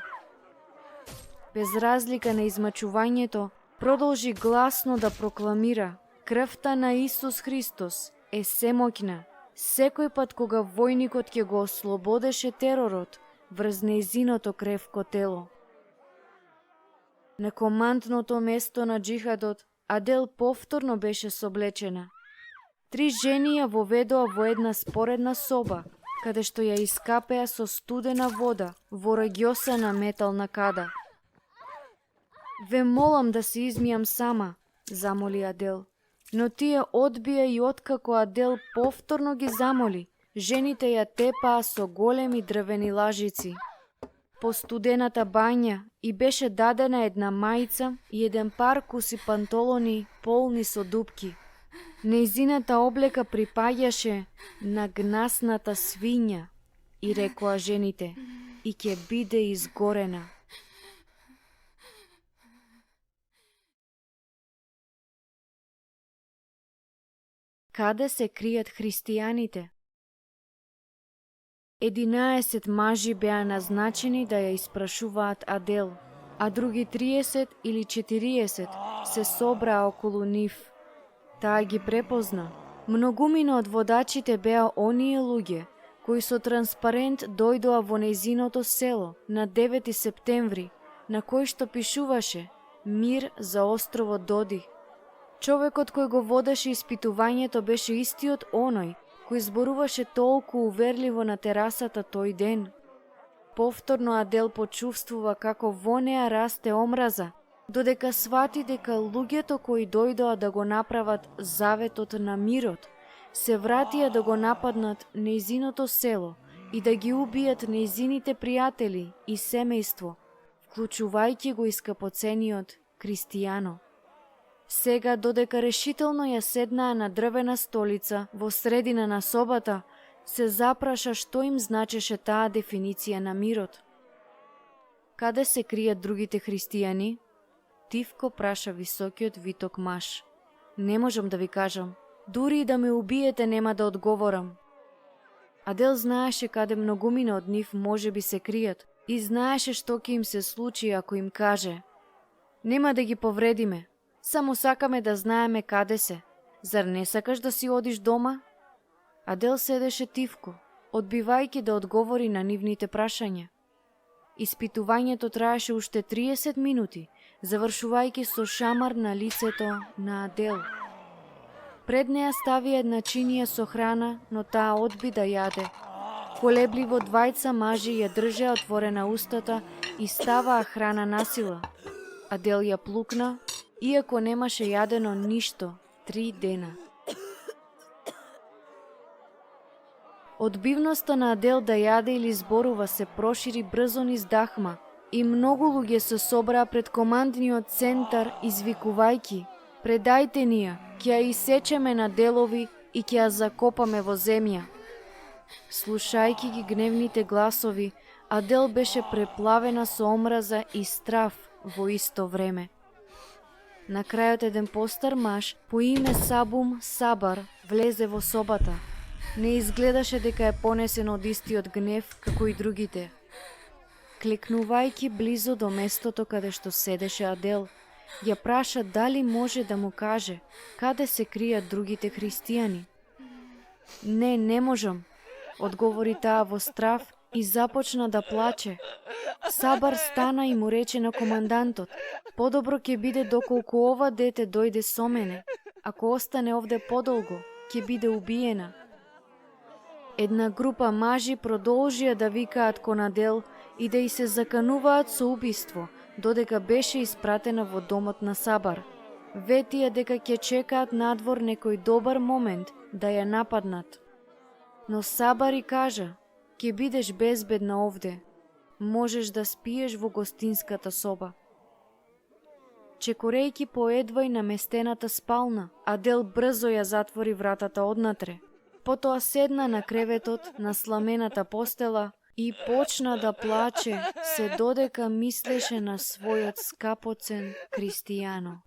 Без разлика на измачувањето, продолжи гласно да прокламира: крвта на Исус Христос е семоќна. Секој пат кога војникот ќе го ослободеше теророт врз нејзиното кревко тело. На командното место на джихадот Адел повторно беше соблечена. 3 жени ја воведоа во една споредна соба, каде што ја искапеа со студена вода во рагјосана метална када. Ве молам да се измијам сама, замоли Адел. Но тие одбија и откако Адел повторно ги замоли, жените ја тепаа со големи дрвени лажици. По студената бања и беше дадена една мајца и еден пар куси пантолони полни со дупки. Нејзината облека припаѓаше на гнасната свиња и рекоа жените: и ќе биде изгорена. Каде се кријат христијаните? 11 мажи беа назначени да ја испрашуваат Адел, а други 30 или 40 се собраа околу нив. Таа ги препозна. Многумина од водачите беа оние луѓе кои со транспарент дојдоа во нејзиното село на 9 септември, на кој што пишуваше «Мир за островот Доди». Човекот кој го водеше испитувањето беше истиот оној кој зборуваше толку уверливо на терасата тој ден. Повторно Адел почувствува како во неа расте омраза, додека свати дека луѓето кои дојдоа да го направат заветот на мирот, се вратија да го нападнат нејзиното село и да ги убијат нејзините пријатели и семејство, вклучувајќи го и скапоцениот Кристијано. Сега, додека решително ја седнаа на дрвена столица во средина на собата, се запраша што им значеше таа дефиниција на мирот. Каде се кријат другите христијани? Тивко праша високиот виток маж. Не можам да ви кажам. Дури и да ме убиете нема да одговорам. Адел знаеше каде многумина од нив може би се кријат и знаеше што ќе им се случи ако им каже: нема да ги повредиме, само сакаме да знаеме каде се. Зар не сакаш да си одиш дома? Адел седеше тивко, одбивајќи да одговори на нивните прашања. Испитувањето траеше уште 30 минути, завршувајќи со шамар на лицето на Адел. Пред неа стави една чинија со храна, но таа одби да јаде. Колебливо двајца мажи ја држеа отворена устата и ставаа храна насила. Адел ја плукна, иако немаше јадено ништо 3 дена. Одбивноста на Адел да јаде или зборува се прошири брзо низ Дахма и многу луѓе се собраа пред командниот центар извикувајќи: предајте ни ја, ќе ја исечеме на делови и ќе ја закопаме во земја. Слушајќи ги гневните гласови, Адел беше преплавена со омраза и страв во исто време. На крајот еден постар маж по име Сабум Сабар влезе во собата. Не изгледаше дека е понесен од истиот гнев како и другите. Клекнувајќи близо до местото каде што седеше Адел, ја праша дали може да му каже каде се кријат другите христијани. Не можам, одговори таа во страв и започна да плаче. Сабар стана и му рече на командантот: подобро ќе биде доколку ова дете дојде со мене. Ако остане овде подолго, ќе биде убиена. Една група мажи продолжија да викаат кон Адел и да и се закануваат со убиство, додека беше испратена во домот на Сабар. Ветија дека ќе чекаат надвор некој добар момент да ја нападнат. Но Сабар и кажа: ќе бидеш безбедна овде. Можеш да спиеш во гостинската соба. Чекорејќи по едвај наместената спална, Адел брзо ја затвори вратата однатре. Потоа седна на креветот на сламената постела и почна да плаче, се додека мислеше на својот скапоцен Кристијано.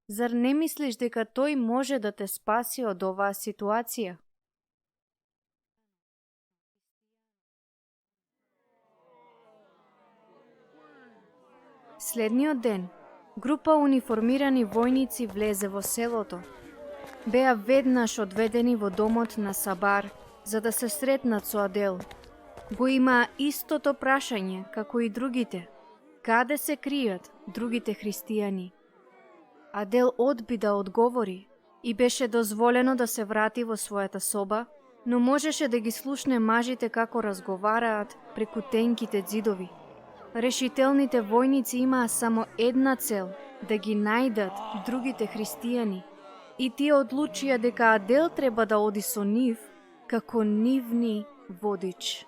Зар не мислиш дека тој може да те спаси од оваа ситуација? Следниот ден, група униформирани војници влезе во селото. Беа веднаш одведени во домот на Сабар, за да се сретнат со Адел. Го имаа истото прашање како и другите: каде се кријат другите христијани? Адел одби да одговори и беше дозволено да се врати во својата соба, но можеше да ги слушне мажите како разговараат преку тенките ѕидови. Решителните војници имаа само една цел – да ги најдат другите христијани, и тие одлучија дека Адел треба да оди со нив како нивни водич.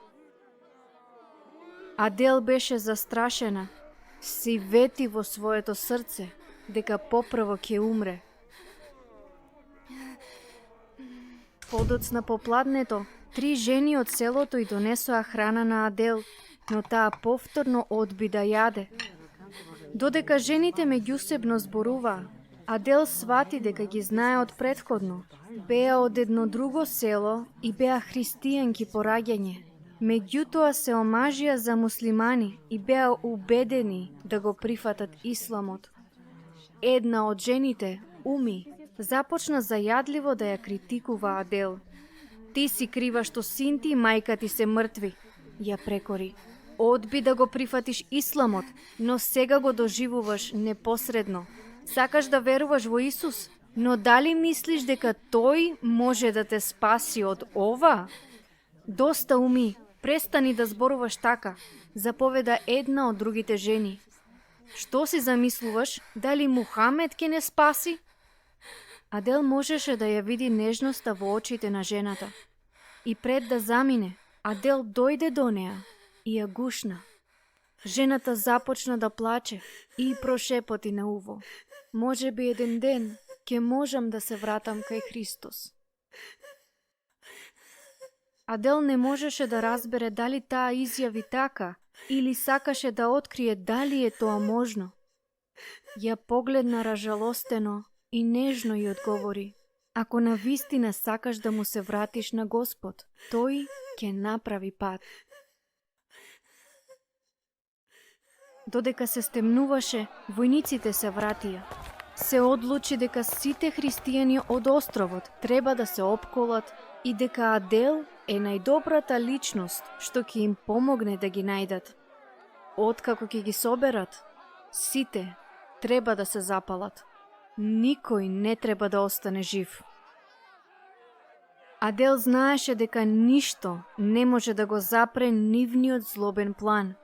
Адел беше застрашена, си вети во своето срце дека попрво ќе умре. Подоцна попладнето, 3 жени од селото и донесоа храна на Адел, но таа повторно одби да јаде. Додека жените меѓусебно зборуваа, Адел свати дека ги знае од претходно. Беа од едно друго село и беа христијанки по раѓање. Меѓутоа се омажија за муслимани и беа убедени да го прифатат исламот. Една од жените, Уми, започна зајадливо да ја критикува Адел. Ти си крива што син ти и мајка ти се мртви, ја прекори. Одби да го прифатиш исламот, но сега го доживуваш непосредно. Сакаш да веруваш во Исус, но дали мислиш дека тој може да те спаси од ова? Доста, Уми, престани да зборуваш така, заповеда една од другите жени. Што си замислуваш, дали Мухамед ќе не спаси? Адел можеше да ја види нежноста во очите на жената. И пред да замине, Адел дојде до неа и ја гушна. Жената започна да плаче и прошепоти на уво: може би еден ден ќе можам да се вратам кај Христос. Адел не можеше да разбере дали таа изјави така или сакаше да открие дали е тоа можно. Ја погледна ражалостено и нежно ѝ одговори: ако навистина сакаш да му се вратиш на Господ, тој ќе направи пат. Додека се стемнуваше, војниците се вратија. Се одлучи дека сите христијани од островот треба да се опколат и дека Адел е најдобрата личност што ќе им помогне да ги најдат. Откако ќе ги соберат, сите треба да се запалат. Никој не треба да остане жив. Адел знаеше дека ништо не може да го запре нивниот злобен план.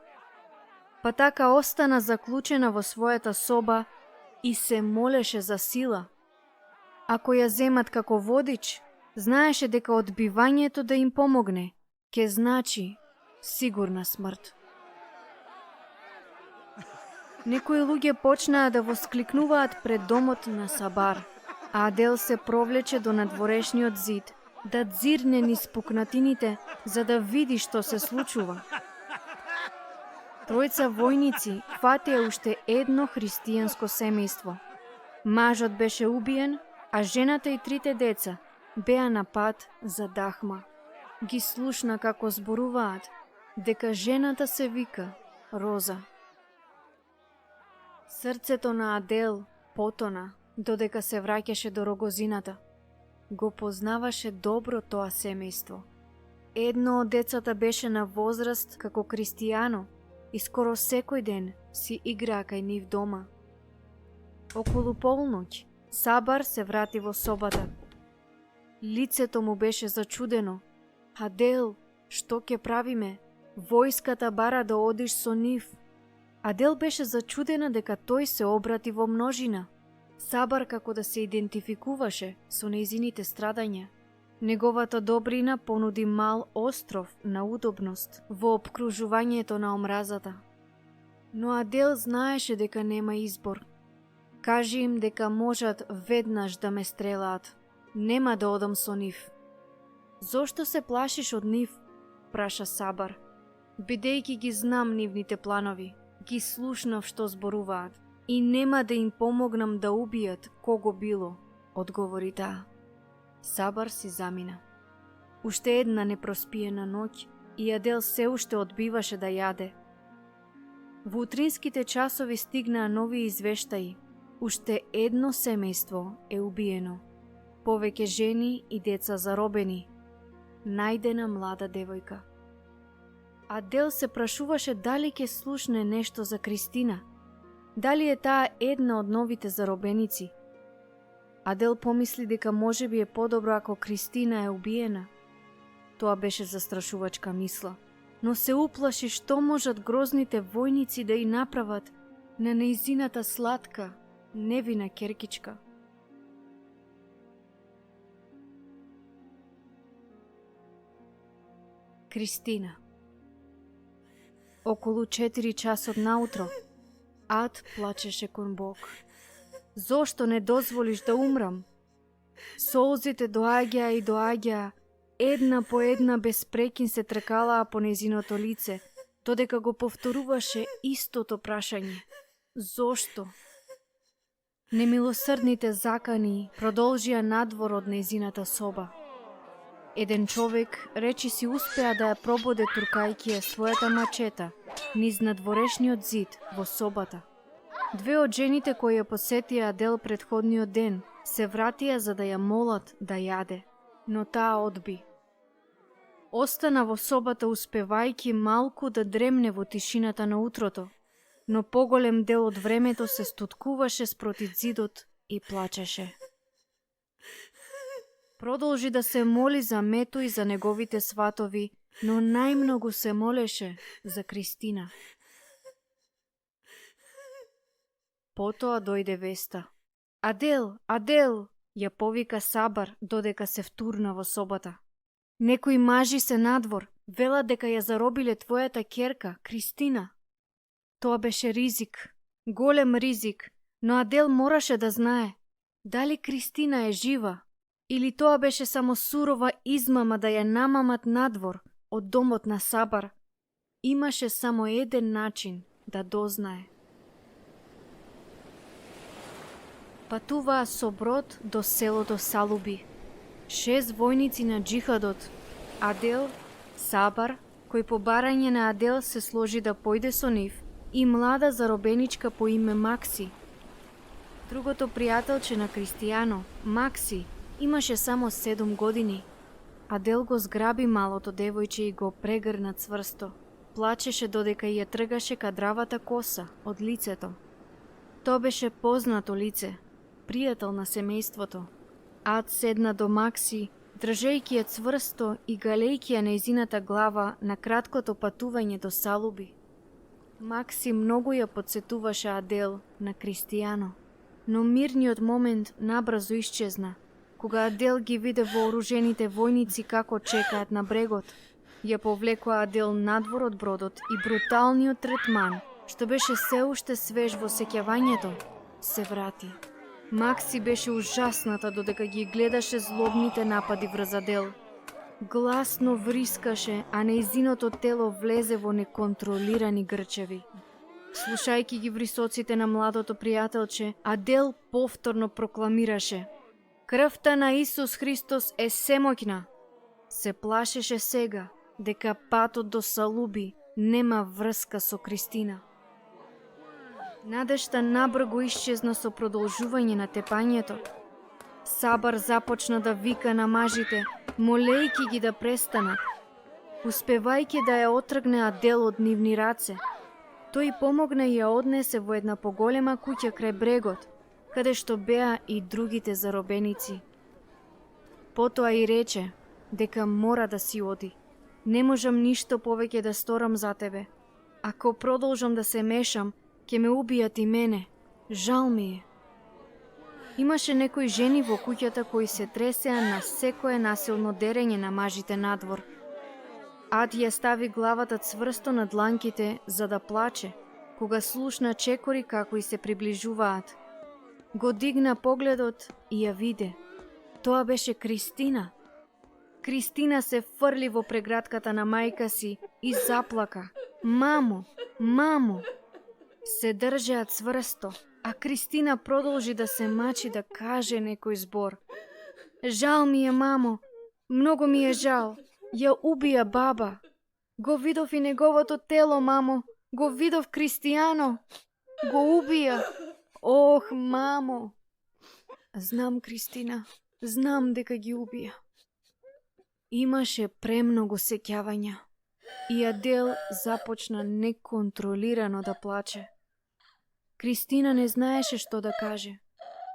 Па така остана заклучена во својата соба и се молеше за сила. Ако ја земат како водич, знаеше дека одбивањето да им помогне ќе значи сигурна смрт. Некои луѓе почнаа да воскликнуваат пред домот на Сабар, а Адел се провлече до надворешниот зид, да дзирне низ пукнатините, за да види што се случува. Тројца војници фатија уште едно христијанско семејство. Мажот беше убиен, а жената и трите деца беа на пат за Дахма. Ги слушна како зборуваат дека жената се вика Роза. Срцето на Адел потона додека се враќаше до Рогозината. Го познаваше добро тоа семејство. Едно од децата беше на возраст како Кристијано и скоро секој ден си играа кај нив дома. Околу полноќ Сабар се врати во собата. Лицето му беше зачудено. Адел, што ќе правиме? Војската бара да одиш со нив. Адел беше зачудена дека тој се обрати во множина. Сабар како да се идентификуваше со нејзините страдања. Неговата добрина понуди мал остров на удобност во опкружувањето на омразата. Но Адел знаеше дека нема избор. Кажи им дека можат веднаш да ме стрелаат. Нема да одам со нив. Зошто се плашиш од нив? Праша Сабар. Бидејќи ги знам нивните планови, ги слушнав што зборуваат и нема да им помогнам да убијат кого било, одговори таа. Сабар си замина. Уште една непроспиена ноќ и Адел се уште одбиваше да јаде. Во утринските часови стигнаа нови извештаи. Уште едно семејство е убиено. Повеќе жени и деца заробени. Најдена млада девојка. Адел се прашуваше дали ќе слушне нешто за Кристина. Дали е таа една од новите заробеници? Адел помисли дека можеби е подобро ако Кристина е убиена. Тоа беше застрашувачка мисла, но се уплаши што можат грозните војници да ја направат на нејзината сладка, невина керкичка. Кристина. Околу 4 часот наутро, Ад плачеше кон Бог. Зошто не дозволиш да умрам? Солзите доаѓаа и доаѓаа, една по една без прекин се тркалаа по нејзиното лице, додека го повторуваше истото прашање. Зошто? Немилосрдните закани продолжија надвор од нејзината соба. Еден човек речи си успеа да ја прободе туркајќи ја својата мачета низ надворешниот зид во собата. Две од жените кои ја посетија Адел предходниот ден се вратија за да ја молат да јаде, но таа одби. Остана во собата успевајќи малку да дремне во тишината на утрото, но поголем дел од времето се стуткуваше спроти зидот и плачеше. Продолжи да се моли за Мето и за неговите сватови, но најмногу се молеше за Кристина. Потоа дојде веста. Адел, Адел, ја повика Сабар додека се втурна во собата. Некои мажи се надвор, велат дека ја заробиле твојата ќерка, Кристина. Тоа беше ризик, голем ризик, но Адел мораше да знае дали Кристина е жива или тоа беше само сурова измама да ја намамат надвор од домот на Сабар. Имаше само еден начин да дознае. Патуваа со брод до селото Салуби. 6 војници на джихадот, Адел, Сабар, кој по барање на Адел се сложи да појде со нив, и млада заробеничка по име Макси. Другото пријателче на Кристијано, Макси, имаше само 7 години. Адел го зграби малото девојче и го прегрна цврсто. Плачеше додека ја тргаше кадравата коса од лицето. Тоа беше познато лице, пријател на семејството. Ад седна до Макси, држејќи ја цврсто и галејќи ја нејзината глава на краткото патување до Салуби. Макси многу ја подсетуваше Адел на Кристијано, но мирниот момент набрзо исчезна, кога Адел ги виде вооружените војници како чекаат на брегот. Ја повлекоа Адел надвор од бродот и бруталниот третман, што беше се уште свеж во сеќавањето, се врати. Макси беше ужасната додека ги гледаше злобните напади врз Адел. Гласно врискаше, а нејзиното тело влезе во неконтролирани грчеви. Слушајќи ги врисоците на младото пријателче, Адел повторно прокламираше: "Крвта на Исус Христос е семоќна." Се плашеше сега дека патот до Салуби нема врска со Кристина. Надежта набрго исчезна со продолжување на тепањето. Сабар започна да вика на мажите, молејќи ги да престанат. Успевајќи да ја отргне Адел од нивни раце, тој помогна и ја однесе во една поголема куќа крај брегот, каде што беа и другите заробеници. Потоа и рече дека мора да си оди. Не можам ништо повеќе да сторам за тебе. Ако продолжам да се мешам, ќе ме убијат и мене. Жал ми е. Имаше некои жени во куќата кои се тресеа на секое насилно дерење на мажите надвор. Ад ја стави главата цврсто на дланките за да плаче, кога слушна чекори како и се приближуваат. Го дигна погледот и ја виде. Тоа беше Кристина. Кристина се фрли во прегратката на мајка си и заплака: "Мамо, мамо!" Се држеа цврсто, а Кристина продолжи да се мачи да каже некој збор. "Жал ми е, мамо, многу ми е жал. Ја убија баба. Го видов и неговото тело, мамо. Го видов Кристијано. Го убија. Ох, мамо." "Знам, Кристина, знам дека ги убија." Имаше премногу сеќавања и Адел започна неконтролирано да плаче. Кристина не знаеше што да каже.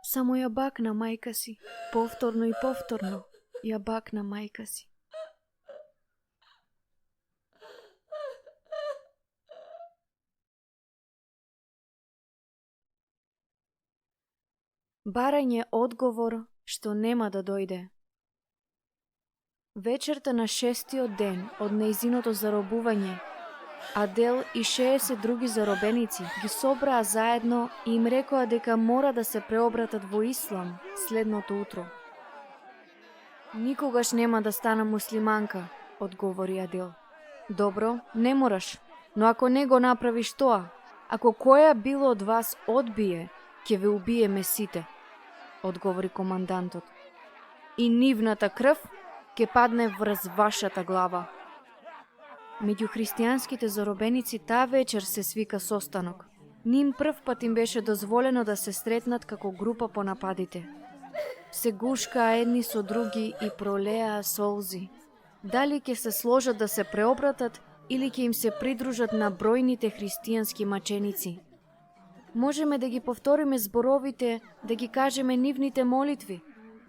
Само ја бакна мајка си, повторно и повторно ја бакна мајка си. Барање одговор што нема да дојде. Вечерта на 6-тиот ден од нејзиното заробување, Адел и 60 други заробеници ги собраа заедно и им рекоа дека мора да се преобратат во ислам следното утро. "Никогаш нема да стана муслиманка," одговори Адел. "Добро, не мораш, но ако не го направиш тоа, ако која било од вас одбие, ќе ве убиеме сите," одговори командантот. "И нивната крв ќе падне врз вашата глава." Меѓу христијанските заробеници таа вечер се свика состанок. Ним прв пат им беше дозволено да се сретнат како група по нападите. Се гушкаа едни со други и пролеаа солзи. Дали ќе се сложат да се преобратат или ќе им се придружат на бројните христијански маченици. Можеме да ги повториме зборовите, да ги кажеме нивните молитви.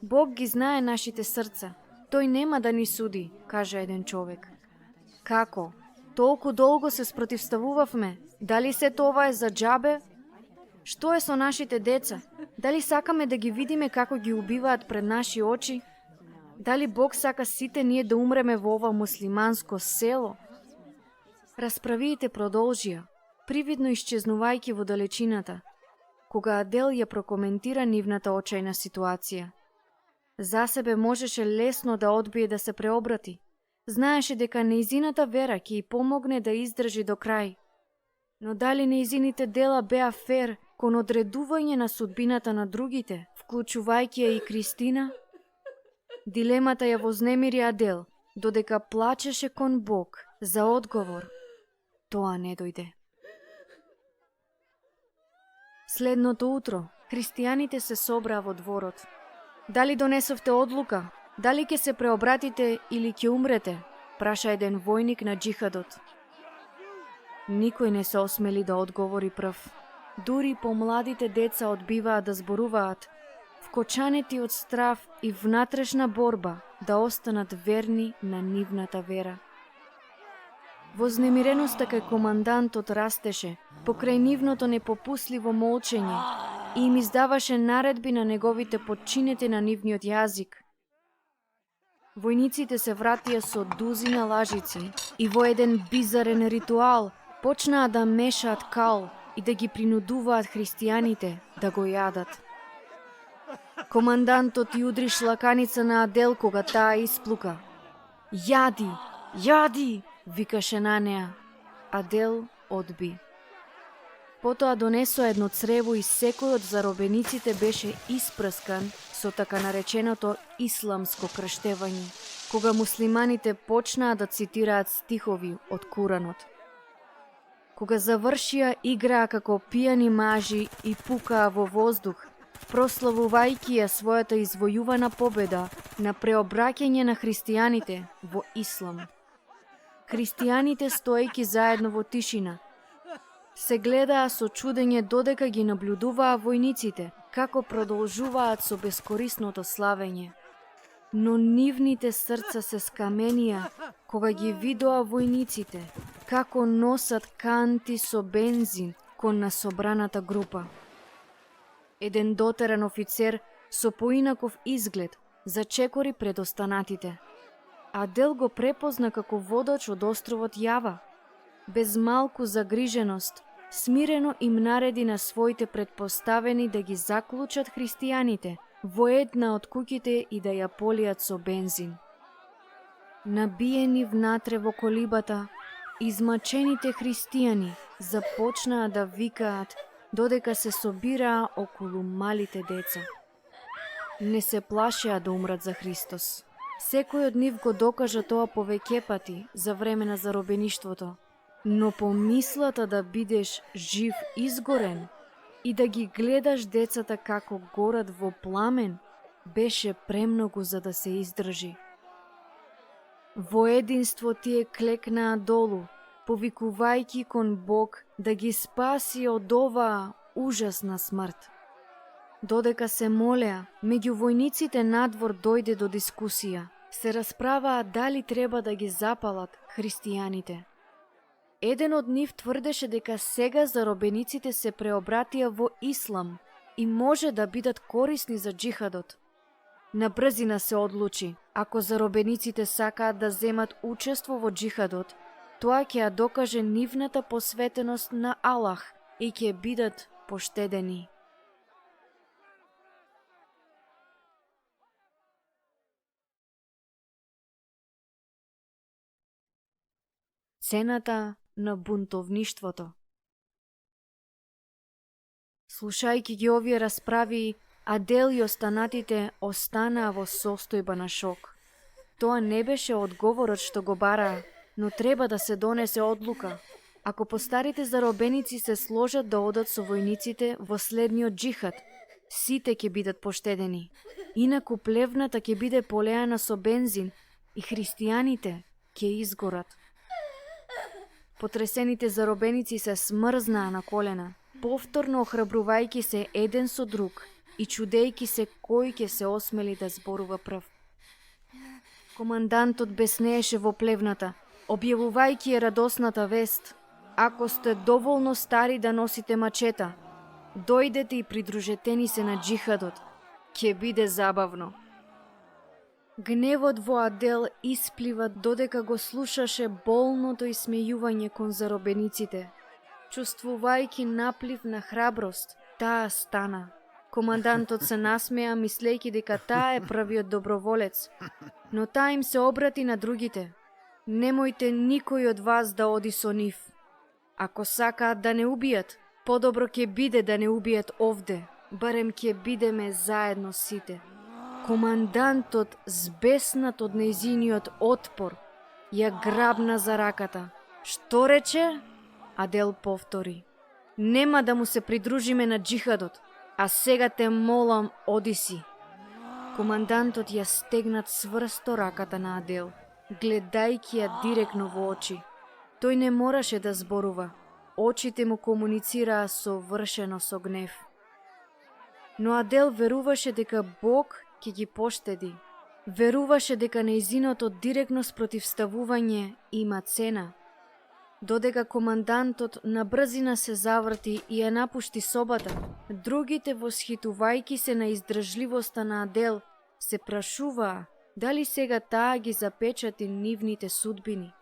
Бог ги знае нашите срца. Тој нема да ни суди, каже еден човек. Како? Толку долго се спротивставувавме. Дали се тоа е за џабе? Што е со нашите деца? Дали сакаме да ги видиме како ги убиваат пред наши очи? Дали Бог сака сите ние да умреме во ова муслиманско село? Расправиите продолжија. привидно исчезнувајќи во далечината, кога Адел ја прокоментира нивната очајна ситуација. За себе можеше лесно да одбие да се преобрати. Знаеше дека нејзината вера ќе ѝ помогне да издржи до крај. Но дали нејзините дела беа фер кон одредување на судбината на другите, вклучувајќи ја и Кристина? Дилемата ја вознемири Адел, додека плачеше кон Бог за одговор. Тоа не дојде. Следното утро, христијаните се собраа во дворот. Дали донесовте одлука? Дали ќе се преобратите или ќе умрете? Праша еден војник на джихадот. Никој не се осмели да одговори прв. Дури помладите деца одбиваат да зборуваат, вкочанети од страв и внатрешна борба да останат верни на нивната вера. Вознемиреноста кај командантот растеше покрај нивното непопусливо молчење и им издаваше наредби на неговите подчинети на нивниот јазик. Војниците се вратија со дузина лажици и во еден бизарен ритуал почнаа да мешаат кал и да ги принудуваат христијаните да го јадат. Командантот ја удри шлаканица на Адел кога таа исплука. Јади, јади, викаше на неа. Адел одби. Потоа донесоа едно црево и секој од заробениците беше испрскан со така нареченото исламско крштевање, кога муслиманите почнаа да цитираат стихови од Куранот. Кога завршија, играа како пијани мажи и пукаа во воздух, прославувајќи ја својата извојувана победа на преобраќање на христијаните во ислам. Христијаните, стоејќи заедно во тишина, се гледаа со чудење додека ги наблюдуваа војниците како продолжуваат со бескорисното славење. Но нивните срца се скаменија кога ги видоа војниците како носат канти со бензин кон насобраната група. Еден дотеран офицер со поинаков изглед зачекори пред останатите. Адел го препозна како водач од островот Јава. Без малку загриженост, смирено им нареди на своите предпоставени да ги заклучат христијаните во една од куќите и да ја полијат со бензин. Набиени внатре во колибата, измачените христијани започнаа да викаат додека се собираа околу малите деца. Не се плашеа да умрат за Христос. Секој од нив го докажа тоа повеќе пати за време на заробеништвото, но помислата да бидеш жив изгорен и да ги гледаш децата како горат во пламен беше премногу за да се издржи. Во единство тие клекнаа долу, повикувајќи кон Бог да ги спаси од оваа ужасна смрт. Додека се молеа, меѓу војниците надвор дојде до дискусија. Се расправаа дали треба да ги запалат христијаните. Еден од нив тврдеше дека сега заробениците се преобратија во ислам и може да бидат корисни за джихадот. На брзина се одлучи, ако заробениците сакаат да земат учество во джихадот, тоа ќе ја докаже нивната посветеност на Аллах и ќе бидат поштедени. Цената на бунтовништвото. Слушајќи ги овие расправи, Адел и останатите останаа во состојба на шок. Тоа не беше одговорот што го бараа, но треба да се донесе одлука. Ако постарите заробеници се сложат да одат со војниците во следниот джихад, сите ќе бидат поштедени. Инаку плевната ќе биде полеана со бензин и христијаните ќе изгорат. Потресените заробеници се смрзнаа на колена, повторно охрабрувајќи се еден со друг и чудејќи се кој ќе се осмели да зборува прв. Командантот беснееше во плевната, објавувајќи радосната вест: ако сте доволно стари да носите мачета, дојдете и придружете ни се на джихадот, ќе биде забавно. Гневот во Адел исплива додека го слушаше болното исмејување кон заробениците. Чувствувајќи наплив на храброст, таа стана. Командантот се насмеа, мислејќи дека таа е првиот доброволец, но таа им се обрати на другите. Немојте никој од вас да оди со нив. Ако сакаат да не убијат, подобро ќе биде да не убијат овде, барем ќе бидеме заедно сите. Командантот, збеснат од нејзиниот отпор, ја грабна за раката. Што рече? Адел повтори. Нема да му се придружиме на джихадот, а сега те молам, оди си. Командантот ја стегнат сврсто раката на Адел, гледајќи ја директно во очи. Тој не мораше да зборува. Очите му комуницираа совршено со гнев. Но Адел веруваше дека Бог ќе ги поштеди. Веруваше дека нејзиното директно спротивставување има цена. Додека командантот на брзина се заврти и ја напушти собата, другите, восхитувајќи се на издржливоста на Адел, се прашуваа дали сега таа ги запечати нивните судбини.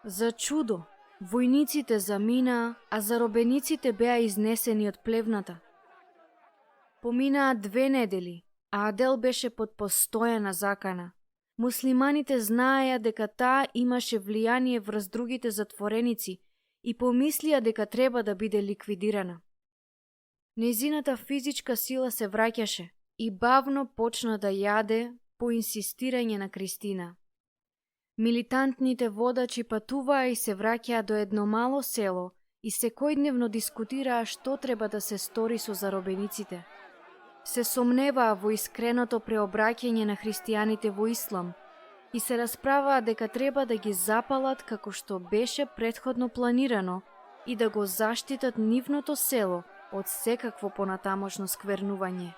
За чудо, војниците заминаа, а заробениците беа изнесени од плевната. Поминаа 2 недели, а Адел беше под постојана закана. Муслиманите знаеја дека таа имаше влијание врз другите затвореници и помислија дека треба да биде ликвидирана. Нејзината физичка сила се враќаше и бавно почна да јаде по инсистирање на Кристина. Милитантните водачи патуваа и се враќаа до едно мало село и секојдневно дискутираа што треба да се стори со заробениците. Се сомневаа во искреното преобраќање на христијаните во ислам и се расправаа дека треба да ги запалат како што беше претходно планирано и да го заштитат нивното село од секакво понатамошно сквернување.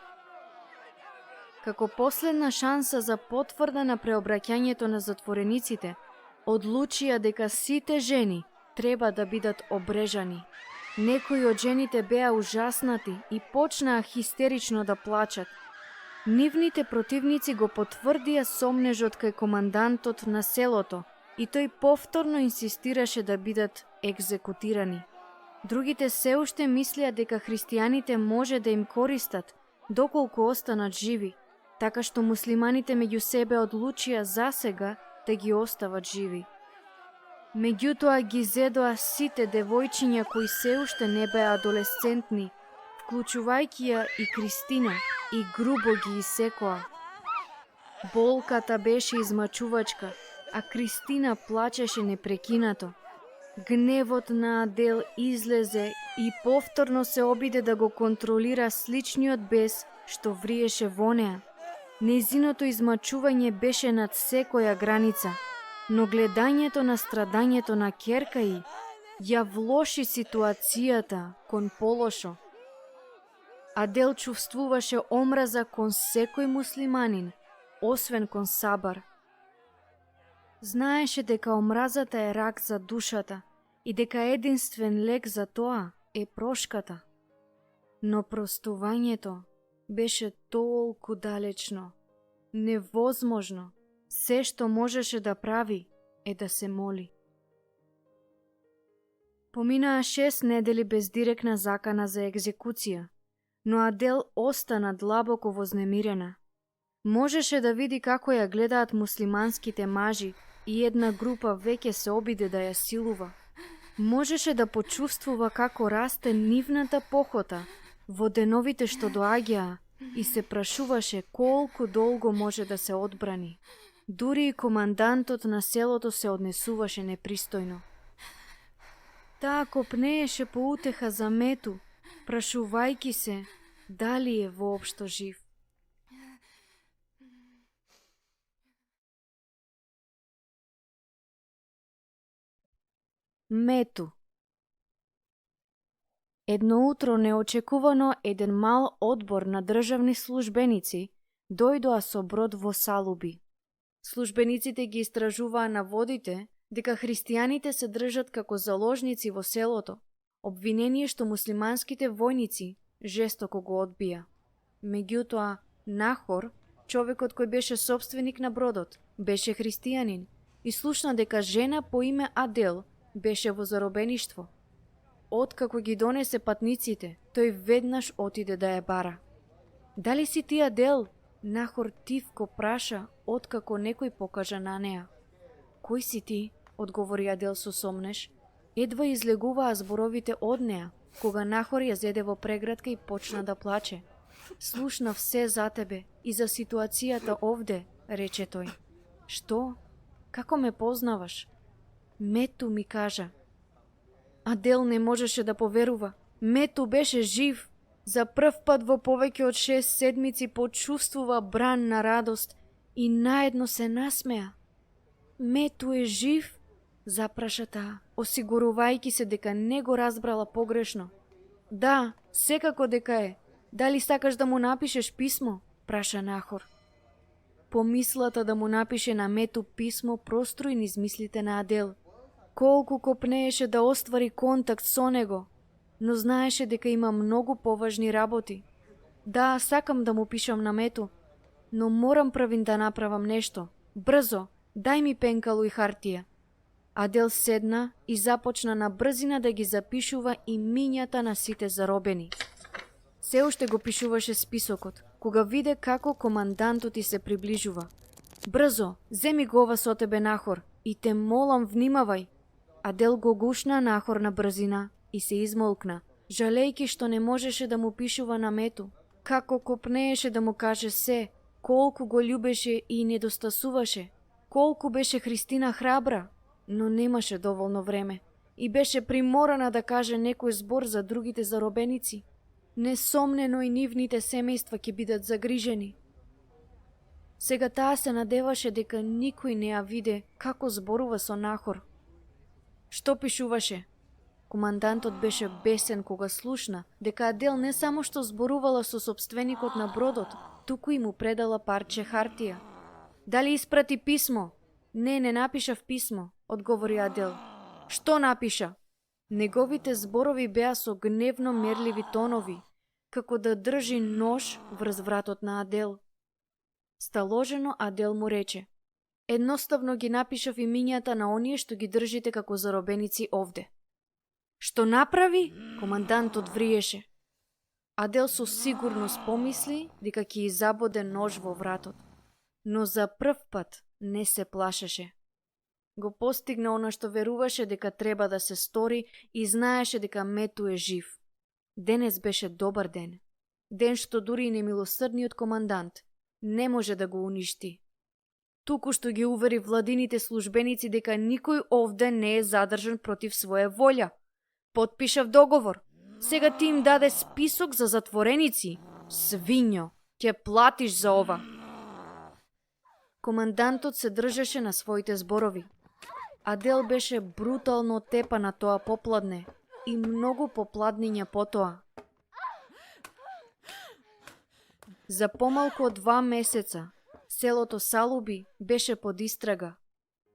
Како последна шанса за потврда на преобраќањето на затворениците, одлучија дека сите жени треба да бидат обрежани. Некои од жените беа ужаснати и почнаа хистерично да плачат. Нивните противници го потврдија сомнежот кај командантот на селото и тој повторно инсистираше да бидат екзекутирани. Другите се уште мислеа дека христијаните може да им користат доколку останат живи, така што муслиманите меѓу себе одлучија засега да ги остават живи. Меѓутоа ги зедоа сите девојчиња кои се уште не беа адолесцентни, вклучувајќи ја и Кристина, и грубо ги исекоа. Болката беше измачувачка, а Кристина плачеше непрекинато. Гневот на Адел излезе и повторно се обиде да го контролира сличниот бес што вриеше во неа. Нејзиното измачување беше над секоја граница, но гледањето на страдањето на ќерка ѝ ја влоши ситуацијата кон полошо. Адел чувствуваше омраза кон секој муслиманин, освен кон Сабар. Знаеше дека омразата е рак за душата и дека единствен лек за тоа е прошката. Но простувањето беше толку далечно, невозможно. Се што можеше да прави е да се моли. Поминаа 6 недели без директна закана за екзекуција, но Адел остана длабоко вознемирена. Можеше да види како ја гледаат муслиманските мажи и една група веќе се обиде да ја силува. Можеше да почувствува како расте нивната похота во деновите што доаѓаа и се прашуваше колку долго може да се одбрани. Дури и командантот на селото се однесуваше непристојно. Таа копнееше по утеха за Мету, прашувајќи се дали е воопшто жив. Мету. Едно утро неочекувано еден мал одбор на државни службеници дојдоа со брод во Салуби. Службениците ги истражуваа наводите дека христијаните се држат како заложници во селото, обвинение што муслиманските војници жестоко го одбија. Меѓутоа, Нахор, човекот кој беше собственик на бродот, беше христијанин и слушна дека жена по име Адел беше во заробеништво. откако ги донесе патниците, тој веднаш отиде да ја бара. Дали си ти Адел? Нахор тивко праша, откако некој покажа на неа. Кој си ти? Одговори Адел со сомнеш. Едва излегуваа зборовите од неа, кога Нахор ја зеде во преградка и почна да плаче. Слушнав се за тебе и за ситуацијата овде, рече тој. Што? Како ме познаваш? Мету ми кажа. Адел не можеше да поверува. Мету беше жив. За прв пат во повеќе од 6 седмици почувствува бран на радост и наедно се насмеа. Мету е жив? Запраша таа, осигурувајќи се дека не го разбрала погрешно. Да, секако дека е. Дали сакаш да му напишеш писмо? Праша Нахор. Помислата да му напише на Мету писмо прострои низ мислите на Адел. Колку копнееше да оствари контакт со него, но знаеше дека има многу поважни работи. Да, сакам да му пишам на Мету, но морам првин да направам нешто. Брзо, дај ми пенкало и хартија. Адел седна и започна на брзина да ги запишува имињата на сите заробени. Се уште го пишуваше списокот, кога виде како командантот и се приближува. Брзо, земи го ова со тебе, Нахор, и те молам, внимавај. Адел го гушна Нахор на брзина и се измолкна, жалејки што не можеше да му пишува на Мету. Како копнееше да му каже се, колку го љубеше и недостасуваше, колку беше Христина храбра, но немаше доволно време и беше приморана да каже некој збор за другите заробеници. Несомнено и нивните семејства ќе бидат загрижени. Сега таа се надеваше дека никој не ја виде како зборува со Нахор. Што пишуваше? Командантот беше бесен кога слушна дека Адел не само што зборувала со сопственикот на бродот, туку и му предала парче хартија. Дали испрати писмо? Не напишав писмо, одговори Адел. Што напиша? Неговите зборови беа со гневно мерливи тонови, како да држи нож врз вратот на Адел. Сталожено Адел му рече: едноставно ги напишав имињата на оние што ги држите како заробеници овде. Што направи? Командантот вриеше. Адел со сигурност помисли дека ќе забоде нож во вратот, но за прв пат не се плашеше. Го постигна она што веруваше дека треба да се стори и знаеше дека Мету е жив. Денес беше добар ден. Ден што дури и немилосрдниот командант не може да го уништи. Туку што ги увери владините службеници дека никој овде не е задржан против своја волја. Потпишав договор. Сега ти им даде список за затвореници. Свињо, ќе платиш за ова. Командантот се држеше на своите зборови. Адел беше брутално тепана тоа попладне и многу попладниња потоа. За помалку од 2 месеца селото Салуби беше под истрага.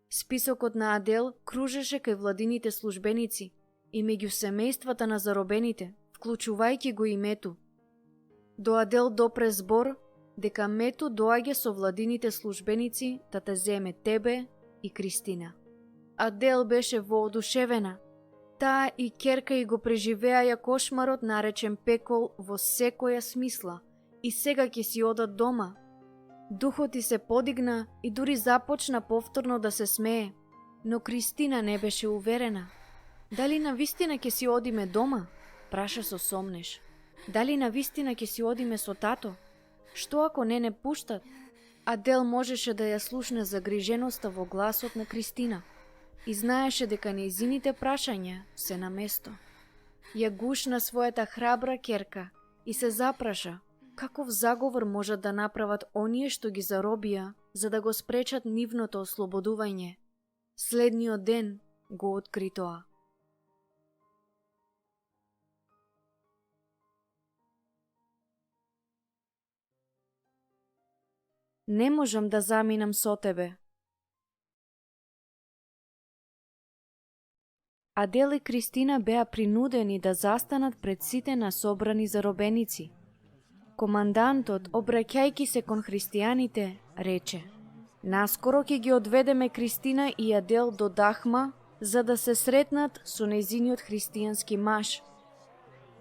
Списокот на Адел кружеше кај владините службеници и меѓу семејствата на заробените, вклучувајќи го и Мету. До Адел допре збор дека Мету доаѓа со владините службеници да те земе тебе и Кристина. Адел беше воодушевена. Таа и ќерка и го преживеаја кошмарот наречен пекол во секоја смисла и сега ќе си одат дома. Духот ти се подигна и дури започна повторно да се смее, но Кристина не беше уверена. Дали навистина ќе си одиме дома? Праша со сомнеш. Дали навистина ќе си одиме со тато? Што ако не пуштат? Адел можеше да ја слушне загриженоста во гласот на Кристина и знаеше дека нејзините прашања се на место. Ја гушна својата храбра ќерка и се запраша каков заговор можат да направат оние што ги заробија за да го спречат нивното ослободување. Следниот ден го откри тоа. Не можам да заминам со тебе. Адел и Кристина беа принудени да застанат пред сите на собрани заробеници. Командантот, обраќајќи се кон христијаните, рече: наскоро ќе ги одведеме Кристина и Адел до Дахма за да се сретнат со нејзиниот христијански маж.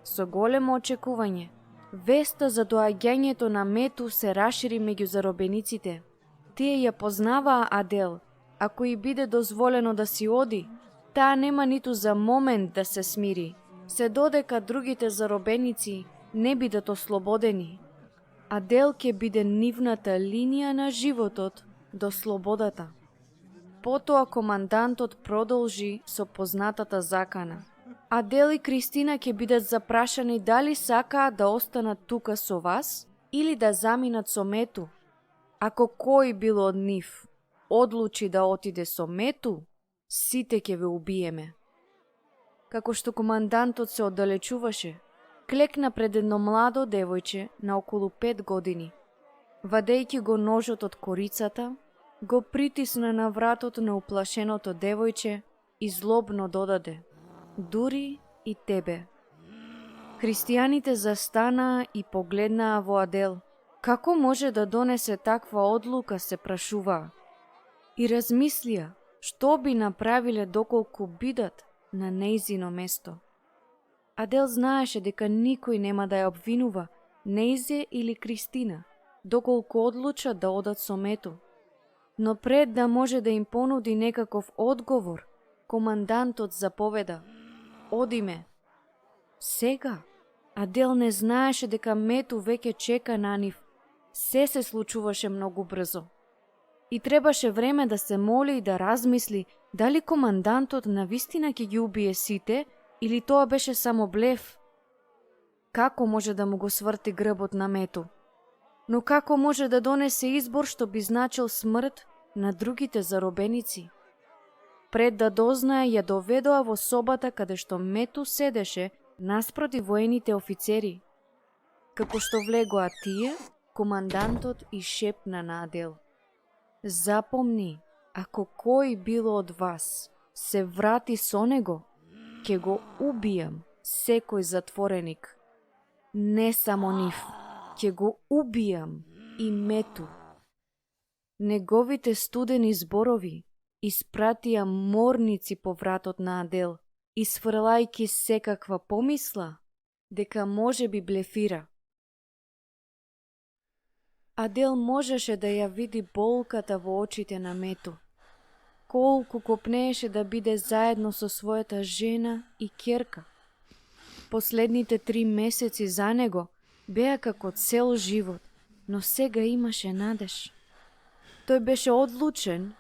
Со големо очекување, веста за доаѓањето на Мету се рашири меѓу заробениците. Тие ја познаваа Адел. Ако и биде дозволено да си оди, таа нема ниту за момент да се смири, се додека другите заробеници не бидат ослободени. Адел ќе биде нивната линија на животот до слободата. Потоа командантот продолжи со познатата закана. Адел и Кристина ќе бидат запрашани дали сакаат да останат тука со вас или да заминат со Мету. Ако кој било од нив одлучи да отиде со Мету, сите ќе ве убиеме. Како што командантот се оддалечуваше, клекна пред едно младо девојче на околу 5 години. Вадејќи го ножот од корицата, го притисна на вратото на уплашеното девојче и злобно додаде: дури и тебе. Христијаните застанаа и погледнаа во Адел. Како може да донесе таква одлука, се прашуваа. И размислија што би направиле доколку бидат на нејзино место. Адел знаеше дека никој нема да ја обвинува, нејзе или Кристина, доколку одлучат да одат со Мету. Но пред да може да им понуди некаков одговор, командантот заповеда: одиме. Сега, Адел не знаеше дека Мету веќе чека на нив. Се случуваше многу брзо. И требаше време да се моли и да размисли дали командантот навистина ќе ги убие сите или тоа беше само блеф. Како може да му го сврти грбот на Мету? Но како може да донесе избор што би значил смрт на другите заробеници? Пред да дознае, ја доведоа во собата каде што Мету седеше наспроти воените офицери. Како што влегоа тие, командантот и шепна на Адел: запомни, ако кој било од вас се врати со него, ќе го убијам секој затвореник. Не само нив, ќе го убијам и Мету. Неговите студени зборови испратија морници по вратот на Адел, исфрлајки секаква помисла дека може би блефира. Адел можеше да ја види болката во очите на Мету. Колку копнееше да биде заедно со својата жена и ќерка. Последните 3 месеци за него беа како цел живот, но сега имаше надеж. Тој беше одлучен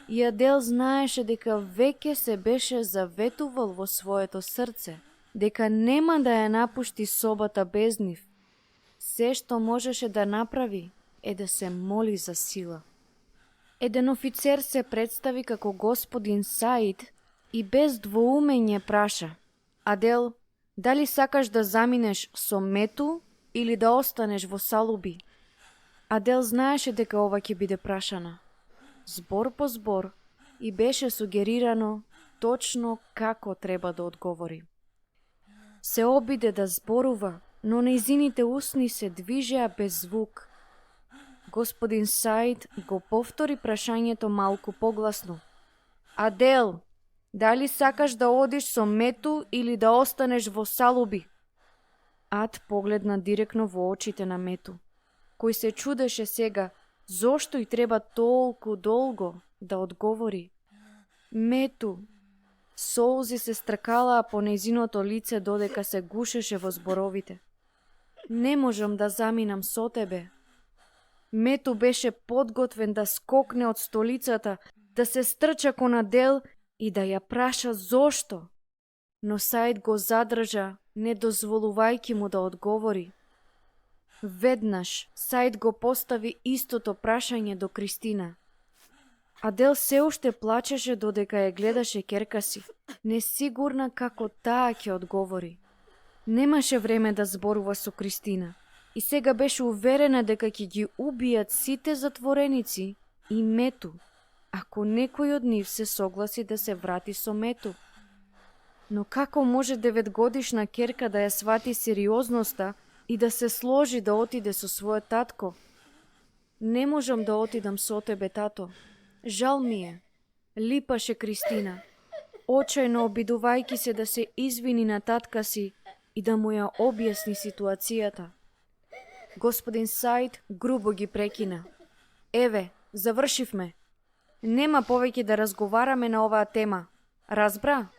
и Адел знаеше дека веќе се беше заветувал во своето срце, дека нема да ја напушти собата без нив. Се што можеше да направи е да се моли за сила. Еден офицер се представи како господин Саид и без двоумење праша: Адел, дали сакаш да заминеш со Мету или да останеш во Салуби? Адел знаеше дека ова ќе биде прашана. Збор по збор и беше сугерирано точно како треба да одговори. Се обиде да зборува, но нејзините усни се движеа без звук. Господин Саид го повтори прашањето малку погласно. Адел, дали сакаш да одиш со Мету или да останеш во Салуби? Ад погледна директно во очите на Мету, кој се чудеше сега зошто и треба толку долго да одговори. Мету, солзи се стракалаа по нејзиното лице додека се гушеше во зборовите. Не можам да заминам со тебе. Мету беше подготвен да скокне од столицата, да се стрча кон Адел и да ја праша зошто. Но Саид го задржа, не дозволувајќи му да одговори. Веднаш Саид го постави истото прашање до Кристина. Адел се уште плачеше додека ја гледаше ќерка си, несигурна како таа ќе одговори. Немаше време да зборува со Кристина и сега беше уверена дека ќе ги убијат сите затвореници и Мету, ако некој од нив се согласи да се врати со Мету. Но како може 9-годишна ќерка да ја свати сериозноста и да се сложи да отиде со својот татко? Не можам да отидам со тебе, тато. Жал ми е. Липаше Кристина. очајно обидувајќи се да се извини на татка си и да му ја објасни ситуацијата. Господин Саид грубо ги прекина. Еве, завршивме. Нема повеќе да разговараме на оваа тема. Разбра?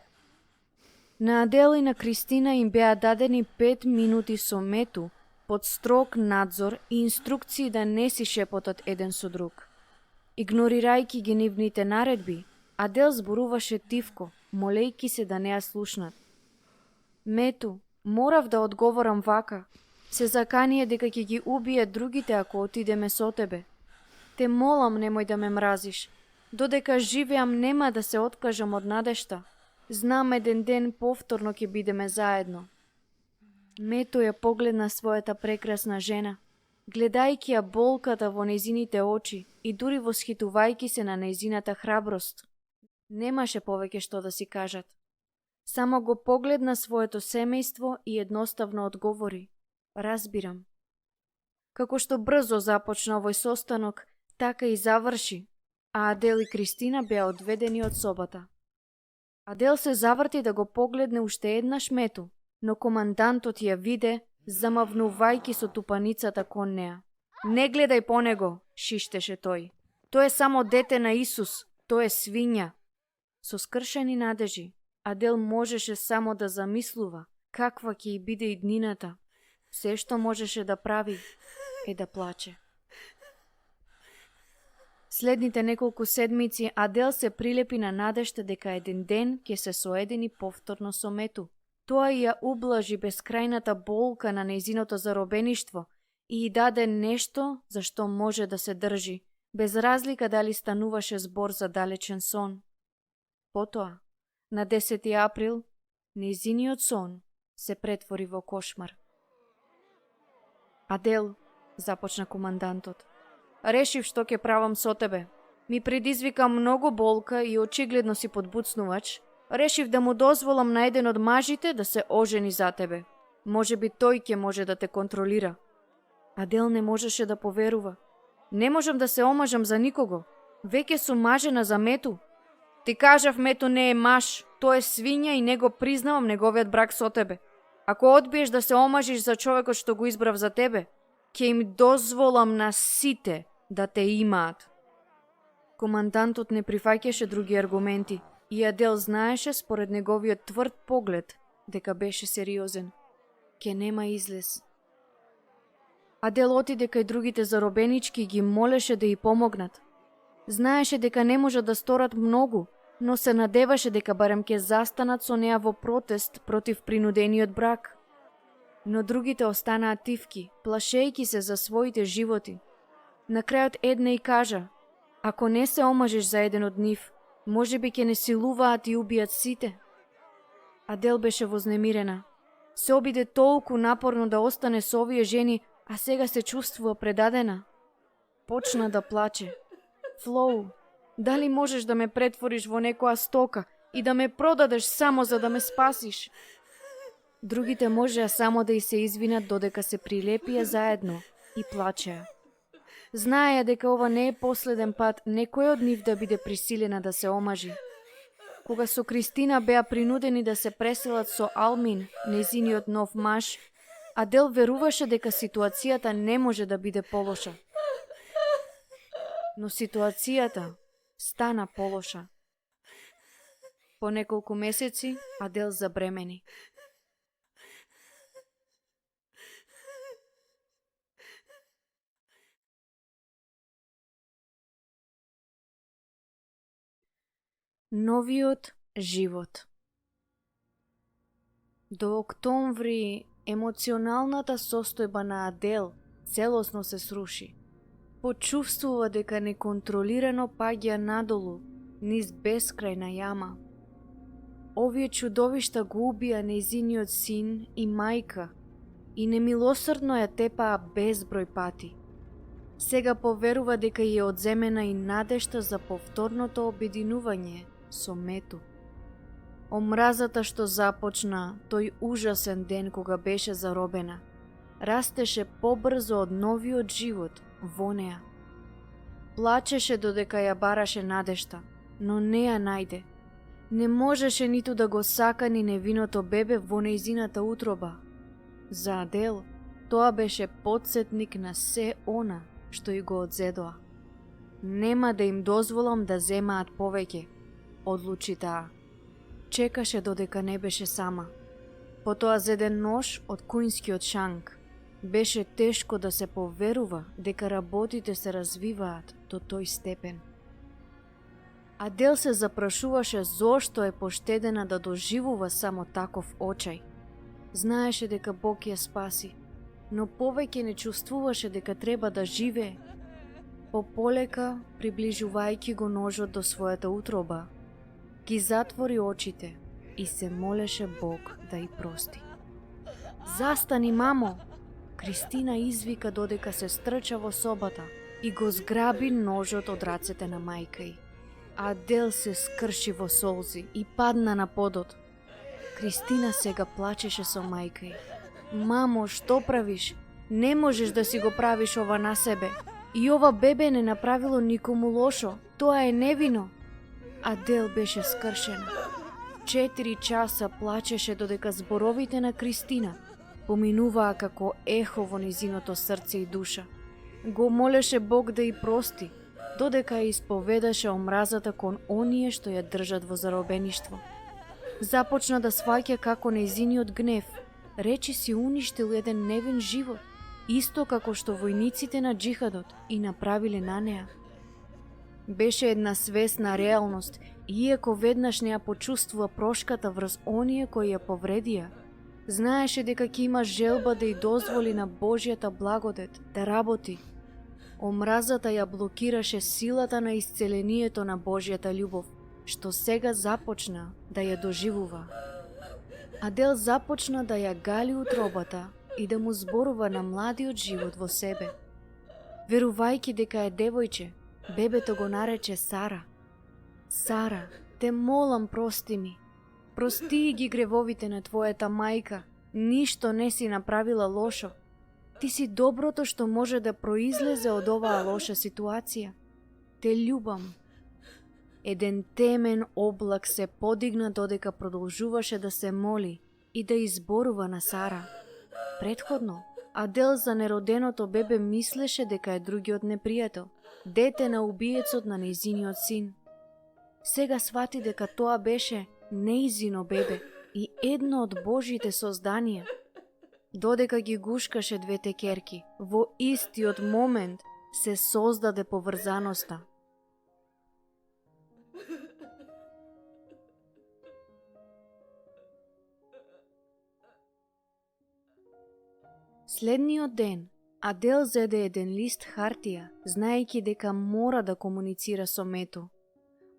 На Адел и на Кристина им беа дадени 5 минути со Мету, под строг надзор и инструкции да не си шепотат еден со друг. Игнорирајќи ги нивните наредби, Адел зборуваше тивко, молејќи се да не ја слушнат. Мету, морав да одговорам вака. Се заканија дека ќе ги убие другите ако отидеме со тебе. Те молам немој да ме мразиш. Додека живеам нема да се откажам од надежта. Знам еден ден повторно ќе бидеме заедно. Мето ја погледна својата прекрасна жена, гледајќи ја болката во нејзините очи и дури восхитувајќи се на нејзината храброст. Немаше повеќе што да си кажат. Само го погледна своето семејство и едноставно одговори. Разбирам. Како што брзо започна овој состанок, така и заврши, а Адел и Кристина беа одведени од собата. Адел се заврти да го погледне уште еднаш Мету, но командантот ја виде, замавнувајќи со тупаницата кон неа. Не гледај по него, шиштеше тој. Тој е само дете на Исус, тој е свиња. Со скршени надежи, Адел можеше само да замислува каква ќе и биде иднината. Се што можеше да прави е да плаче. Следните неколку седмици Адел се прилепи на надежта дека еден ден ќе се соедини повторно со Мету. Тоа ја ублажи бескрајната болка на нејзиното заробеништво и даде нешто за што може да се држи, без разлика дали стануваше збор за далечен сон. Потоа, на 10 април, нејзиниот сон се претвори во кошмар. Адел, започна командантот, решив што ќе правам со тебе. Ми предизвика многу болка и очигледно си подбуцнувач. Решив да му дозволам на еден од мажите да се ожени за тебе. Може би тој ќе може да те контролира. Адел не можеше да поверува. Не можам да се омажам за никого. Веќе сум мажена за Мету. Ти кажав Мету не е маж, тој е свиња и не го признавам неговиот брак со тебе. Ако одбиеш да се омажиш за човекот што го избрав за тебе, ќе им дозволам на сите да те имаат. Командантот не прифаќаше други аргументи и Адел знаеше според неговиот тврд поглед дека беше сериозен. Ке нема излез. Адел отиде кај другите заробенички и ги молеше да ја помогнат. Знаеше дека не можат да сторат многу, но се надеваше дека барем ќе застанат со неа во протест против принудениот брак. Но другите останаа тивки, плашејќи се за своите животи. На крајот една и кажа, ако не се омажеш за еден од нив, може би ќе не силуваат и убијат сите. Адел беше вознемирена. Се обиде толку напорно да остане со овие жени, а сега се чувствува предадена. Почна да плаче. Флоу, дали можеш да ме претвориш во некоја стока и да ме продадеш само за да ме спасиш? Другите можеа само да и се извинат додека се прилепија заедно и плачеа. Знаеја дека ова не е последен пат некој од нив да биде присилена да се омажи. Кога со Кристина беа принудени да се преселат со Алмин, нејзиниот нов маж, Адел веруваше дека ситуацијата не може да биде полоша. Но ситуацијата стана полоша. По неколку месеци Адел забремени. Новиот живот. До октомври емоционалната состојба на Адел целосно се сруши. Почувствува дека неконтролирано паѓа надолу, низ бескрајна јама. Овие чудовишта го убија нејзиниот син и мајка и немилосрдно ја тепаа безброј пати. Сега поверува дека ја одземена и надежта за повторното обединување со Мету. Омразата што започна тој ужасен ден кога беше заробена, растеше побрзо од новиот живот во неа. Плачеше додека ја бараше надежта, но не ја најде. Не можеше ниту да го сака ни невиното бебе во нејзината утроба. За Адел, тоа беше потсетник на се она што и го одзедоа. Нема да им дозволам да земаат повеќе, одлучи таа. Чекаше додека не беше сама. Потоа зеде нож од куинскиот шанк. Беше тешко да се поверува дека работите се развиваат до тој степен. Адел се запрашуваше зошто е поштедена да доживува само таков очај. Знаеше дека Бог ја спаси, но повеќе не чувствуваше дека треба да живее. Пополека, приближувајќи го ножот до својата утроба, ги затвори очите и се молеше Бог да ја прости. Застани, мамо! Кристина извика додека се стрча во собата и го зграби ножот од рацете на мајка ѝ. Адел се скрши во солзи и падна на подот. Кристина сега плачеше со мајка ѝ. Мамо, што правиш? Не можеш да си го правиш ова на себе. И ова бебе не направило никому лошо. Тоа е невино. Адел беше скршена. 4 часа плачеше додека зборовите на Кристина поминуваа како ехо во низиното срце и душа. Го молеше Бог да ја прости, додека ја исповедаше омразата кон оние што ја држат во заробеништво. Започна да сваќа како нејзиниот гнев, речи си уништил еден невин живот, исто како што војниците на джихадот и направиле на неа. Беше една свесна реалност, иако веднаш не ја почувствува прошката врз оние кои ја повредија. Знаеше дека ќе има желба да ја дозволи на Божјата благодет да работи. Омразата ја блокираше силата на исцелението на Божјата љубов, што сега започна да ја доживува. Адел започна да ја гали утробата и да му зборува на младиот живот во себе. Верувајќи дека е девојче, бебето го нарече Сара. Сара, те молам, прости ми. Прости ги гревовите на твојата мајка, ништо не си направила лошо. Ти си доброто што може да произлезе од оваа лоша ситуација. Те љубам. Еден темен облак се подигна додека продолжуваше да се моли и да изборува на Сара. Претходно, Адел за нероденото бебе мислеше дека е другиот непријател, дете на убиецот на нејзиниот син. Сега свати дека тоа беше нејзино бебе и едно од Божите созданија. Додека ги гушкаше двете керки, во истиот момент се создаде поврзаноста. Следниот ден, Адел зеде еден лист хартија, знаејќи дека мора да комуницира со Мету.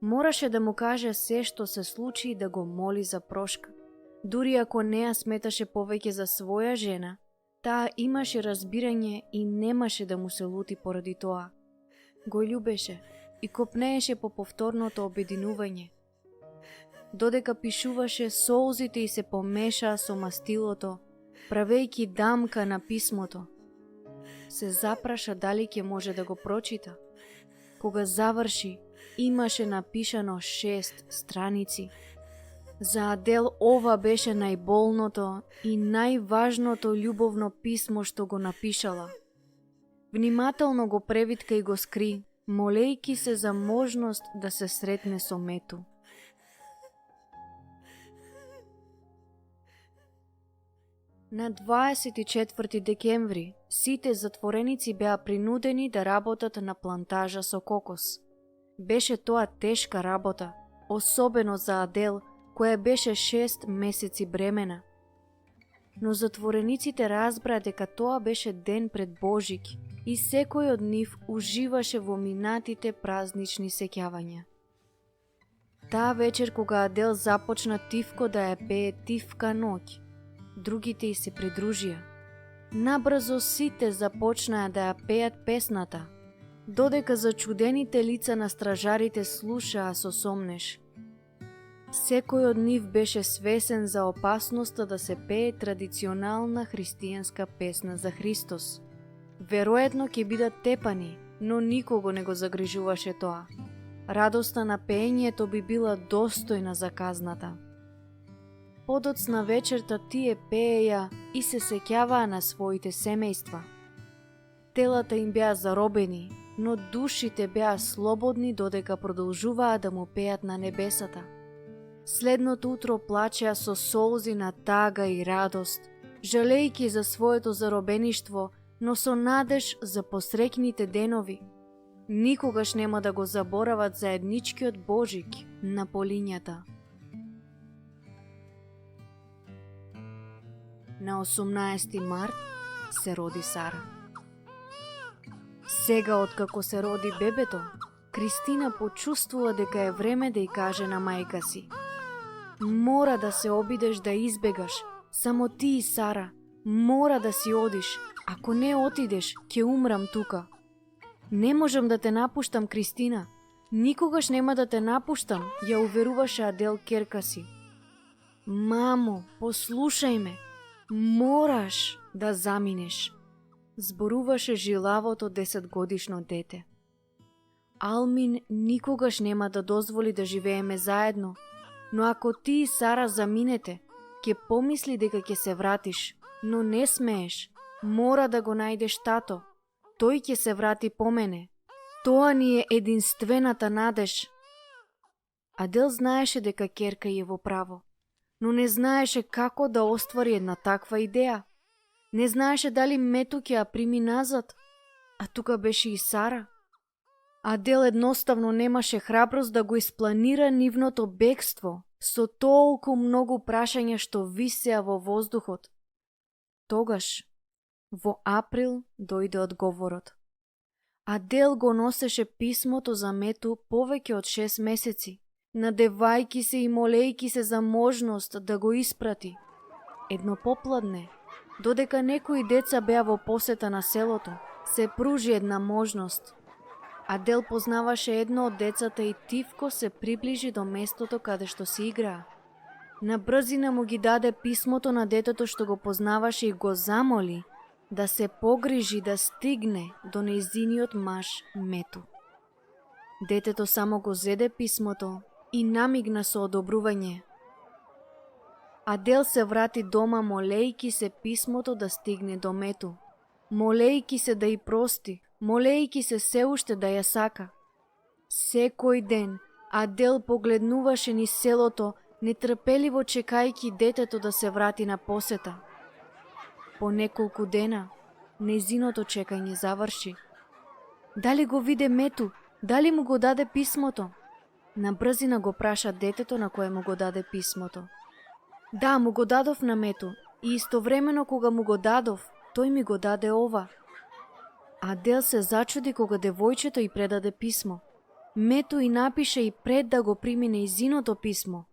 Мораше да му каже се што се случи и да го моли за прошка. Дури ако не ја сметаше повеќе за своја жена, таа имаше разбирање и немаше да му се лути поради тоа. Го љубеше и копнееше по повторното обединување. Додека пишуваше, солзите ѝ се помешаа со мастилото, правејќи дамка на писмото. Се запраша дали ќе може да го прочита. Кога заврши, имаше напишано 6 страници. За Адел ова беше најболното и најважното љубовно писмо што го напишала. Внимателно го превитка и го скри, молејќи се за можност да се сретне со Мету. На 24 декември сите затвореници беа принудени да работат на плантажа со кокос. Беше тоа тешка работа, особено за Адел, која беше 6 месеци бремена. Но затворениците разбра дека тоа беше ден пред Божик и секој од нив уживаше во минатите празнични сеќавања. Таа вечер кога Адел започна тивко да ја пее Тивка ноќ, другите ѝ се придружија. Набрзо сите започнаа да ја пеат песната, додека зачудените лица на стражарите слушаа со сомнеш. Секој од нив беше свесен за опасноста да се пее традиционална христијанска песна за Христос. Веројатно ќе бидат тепани, но никого не го загрижуваше тоа. радоста на пеењето би била достојна за казната. Подоцна вечерта тие пееја и се сеќаваа на своите семејства. Телата им беа заробени, но душите беа слободни додека продолжуваа да му пеат на небесата. Следното утро плачеа со солзи на тага и радост, жалејки за своето заробеништво, но со надеж за посрекните денови. Никогаш нема да го заборават заедничкиот Божик на полињата. На 18 март се роди Сара. Сега, откако се роди бебето, Кристина почувствува дека е време да й каже на мајка си: мора да се обидеш да избегаш, само ти и Сара, мора да си одиш, ако не отидеш, ќе умрам тука. Не можам да те напуштам, Кристина, никогаш нема да те напуштам, ја уверуваше Адел керка си. Мамо, послушај ме, мораш да заминеш, зборуваше жилавото 10-годишно дете. Алмин никогаш нема да дозволи да живееме заедно, но ако ти и Сара заминете, ќе помисли дека ќе се вратиш, но не смееш, мора да го најдеш тато. Тој ќе се врати по мене. Тоа ни е единствената надеж. Адел знаеше дека керка е во право, но не знаеше како да оствари една таква идеја. Не знаеше дали Мету ќе ја прими назад, а тука беше и Сара. Адел едноставно немаше храброст да го испланира нивното бегство со толку многу прашања што висеа во воздухот. Тогаш, во април, дојде одговорот. Адел го носеше писмото за Мету повеќе од 6 месеци, надевајки се и молејки се за можност да го испрати. Едно попладне, додека некои деца беа во посета на селото, се пружи една можност. Адел познаваше едно од децата и тивко се приближи до местото каде што се играа. На брзина му ги даде писмото на детето што го познаваше и го замоли да се погрижи да стигне до нејзиниот маж Мету. Детето само го зеде писмото и намигна со одобрување. Адел се врати дома молејки се писмото да стигне до Мету, молејки се да ја прости, молејки се уште да ја сака. Секој ден Адел погледнуваше низ селото, нетрпеливо чекајки детето да се врати на посета. По неколку дена, нејзиното чекање заврши. Дали го виде Мету? Дали му го даде писмото? На брзина го праша детето на кое му го даде писмото. Да, му го дадов на Мету и истовремено кога му го дадов, тој ми го даде ова. Адел се зачуди кога девојчето й предаде писмо. Мету и напише и пред да го прими нејзиното писмо.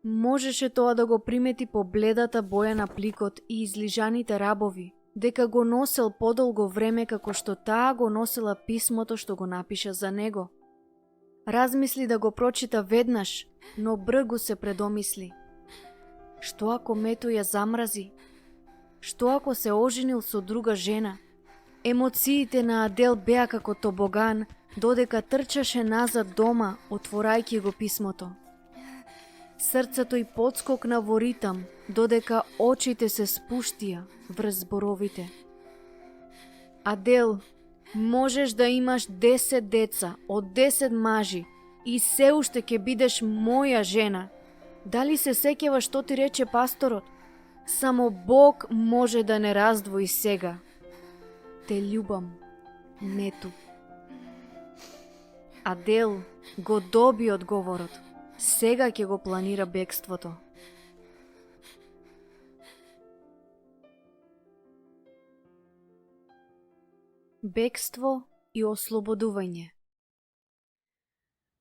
Можеше тоа да го примети по бледата боја на пликот и излижаните рабови, дека го носел подолго време како што таа го носела писмото што го напиша за него. Размисли да го прочита веднаш, но бргу се предомисли. Што ако Мету ја замрази? Што ако се оженил со друга жена? Емоциите на Адел беа како тобоган, додека трчаше назад дома, отворајќи го писмото. Срцето й подскокна во ритам, додека очите се спуштија врз зборовите. Адел, можеш да имаш 10 деца од 10 мажи и се уште ќе бидеш моја жена. Дали се сеќаваш што ти рече пасторот? Само Бог може да не раздвои сега. Те љубам, Мету. Адел го доби одговорот. Сега ќе го планира бегството. Бегство и ослободување.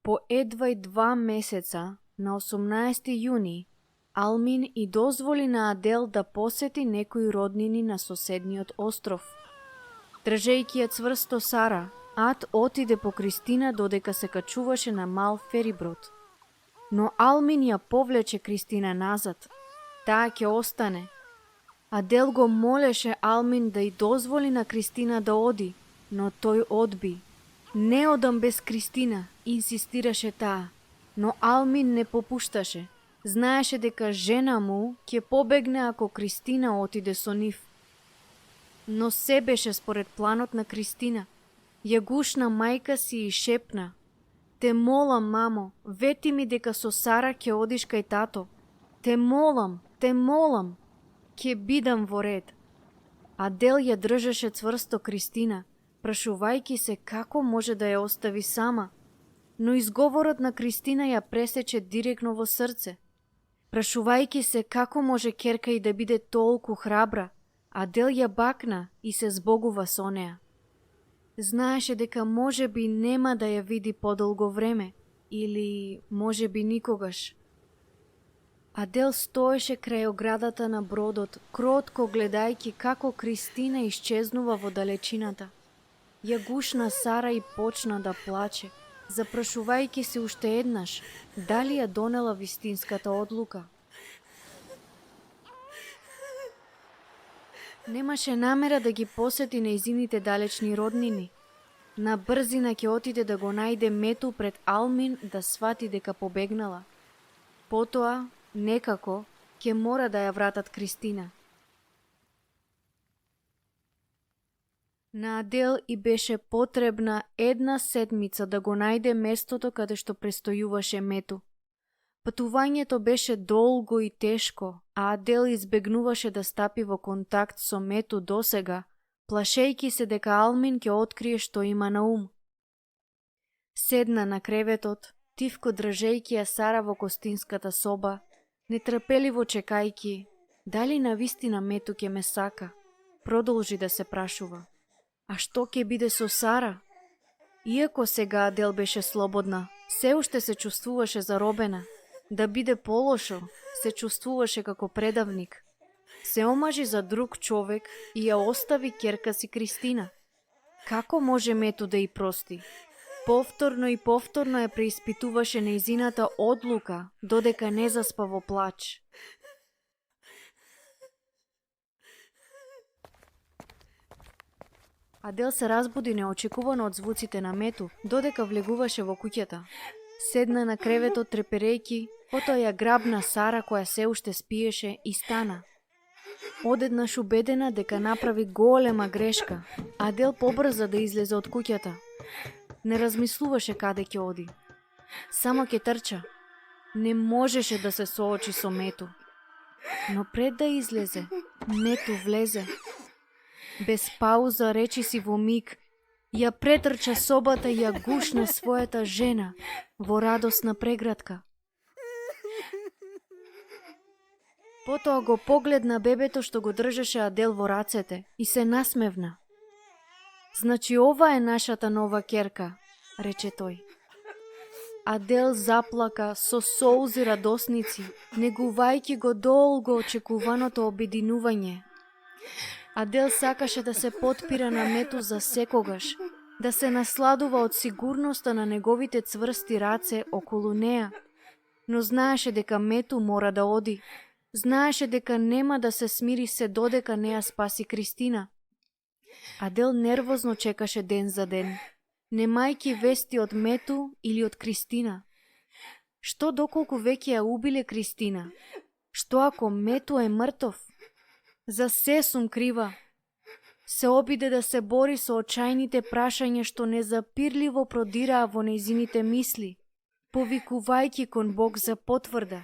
По едва и 2 месеца, на 18 јуни, Алмин и дозволи на Адел да посети некои роднини на соседниот остров. Држејќи ја цврсто Сара, Ад отиде по Кристина додека се качуваше на мал фериброд. Но Алмин ја повлече Кристина назад. Таа ќе остане. Адел го молеше Алмин да й дозволи на Кристина да оди, но тој одби. Не одам без Кристина, инсистираше таа, но Алмин не попушташе. Знаеше дека жена му ќе побегне ако Кристина отиде со нив. Но се беше според планот на Кристина. Ја гушна мајка си и шепна: "Те молам, мамо, вети ми дека со Сара ќе одиш кај тато. Те молам, ќе бидам во ред." Адел ја држеше цврсто Кристина, прашувајќи се како може да ја остави сама. Но изговорот на Кристина ја пресече директно во срце. Прашувајќи се како може ќерка и да биде толку храбра, Адел ја бакна и се збогува со неа. Знаеше дека може би нема да ја види подолго време, или може би никогаш. Адел стоеше крај оградата на бродот, кротко гледајќи како Кристина исчезнува во далечината. Ја гушна Сара и почна да плаче, запрашувајќи се уште еднаш дали ја донела вистинската одлука. Немаше намера да ги посети нејзините далечни роднини. На брзина ќе отиде да го најде Мету пред Алмин да свати дека побегнала. Потоа, некако, ќе мора да ја вратат Кристина. На Адел и беше потребна 1 седмица да го најде местото каде што престојуваше Мету. Патувањето беше долго и тешко, а Адел избегнуваше да стапи во контакт со Мету досега, плашејќи се дека Алмин ќе открие што има на ум. Седна на креветот, тивко држејќи ја Сара во гостинската соба, нетрпеливо чекајќи дали навистина Мету ќе ме сака. Продолжи да се прашува: а што ќе биде со Сара? Иако сега Адел беше слободна, се уште се чувствуваше заробена. Да биде полошо, се чувствуваше како предавник. Се омажи за друг човек и ја остави ќерка си Кристина. Како може Мету да ја прости? Повторно и повторно ја преиспитуваше нејзината одлука, додека не заспа во плач. Адел се разбуди неочекувано од звуците на Мету, додека влегуваше во куќата. Седна на креветот треперејќи, потоа ја грабна Сара која се уште спиеше и стана. Одеднаш убедена дека направи голема грешка, Адел побрза да излезе од куќата. Не размислуваше каде ќе оди. Само ќе трча. Не можеше да се соочи со Мету. Но пред да излезе, Мету влезе. Без пауза, речиси во миг, ја претрча собата и ја гушна својата жена во радосна прегратка. Потоа го погледна бебето што го држеше Адел во рацете и се насмевна. Значи ова е нашата нова ќерка, рече тој. Адел заплака со солзи радосници, негувајќи го долго очекуваното обединување. Адел сакаше да се потпира на Мету за секогаш, да се насладува од сигурноста на неговите цврсти раце околу неа, но знаеше дека Мету мора да оди. Знаеше дека нема да се смири се додека не ја спаси Кристина. Адел нервозно чекаше ден за ден, немајки вести од Мету или од Кристина. Што доколку веќе ја убиле Кристина? Што ако Мету е мртов? За се сум крива. Се обиде да се бори со очајните прашања што незапирливо продираа во нејзините мисли, повикувајќи кон Бог за потврда.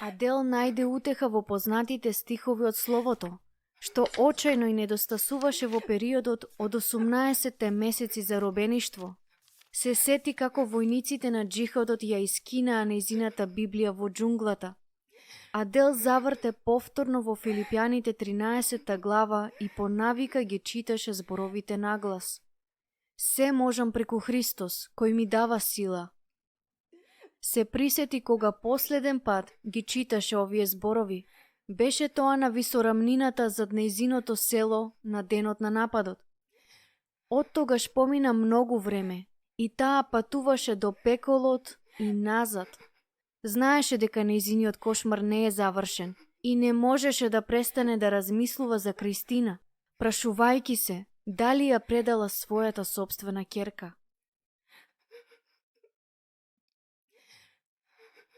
Адел најде утеха во познатите стихови од Словото, што очајно и недостасуваше во периодот од 18 месеци за робеништво. Се сети како војниците на джихадот ја искинаа нејзината Библија во џунглата. Адел заврте повторно во Филипјаните 13 глава и по навика ги читаше зборовите наглас. Се можам преку Христос, кој ми дава сила. Се присети кога последен пат ги читаше овие зборови. Беше тоа на висорамнината зад нејзиното село на денот на нападот. Од тогаш помина многу време и таа патуваше до пеколот и назад. Знаеше дека нејзиниот кошмар не е завршен и не можеше да престане да размислува за Кристина, прашувајќи се Дали ја предала својата сопствена ќерка?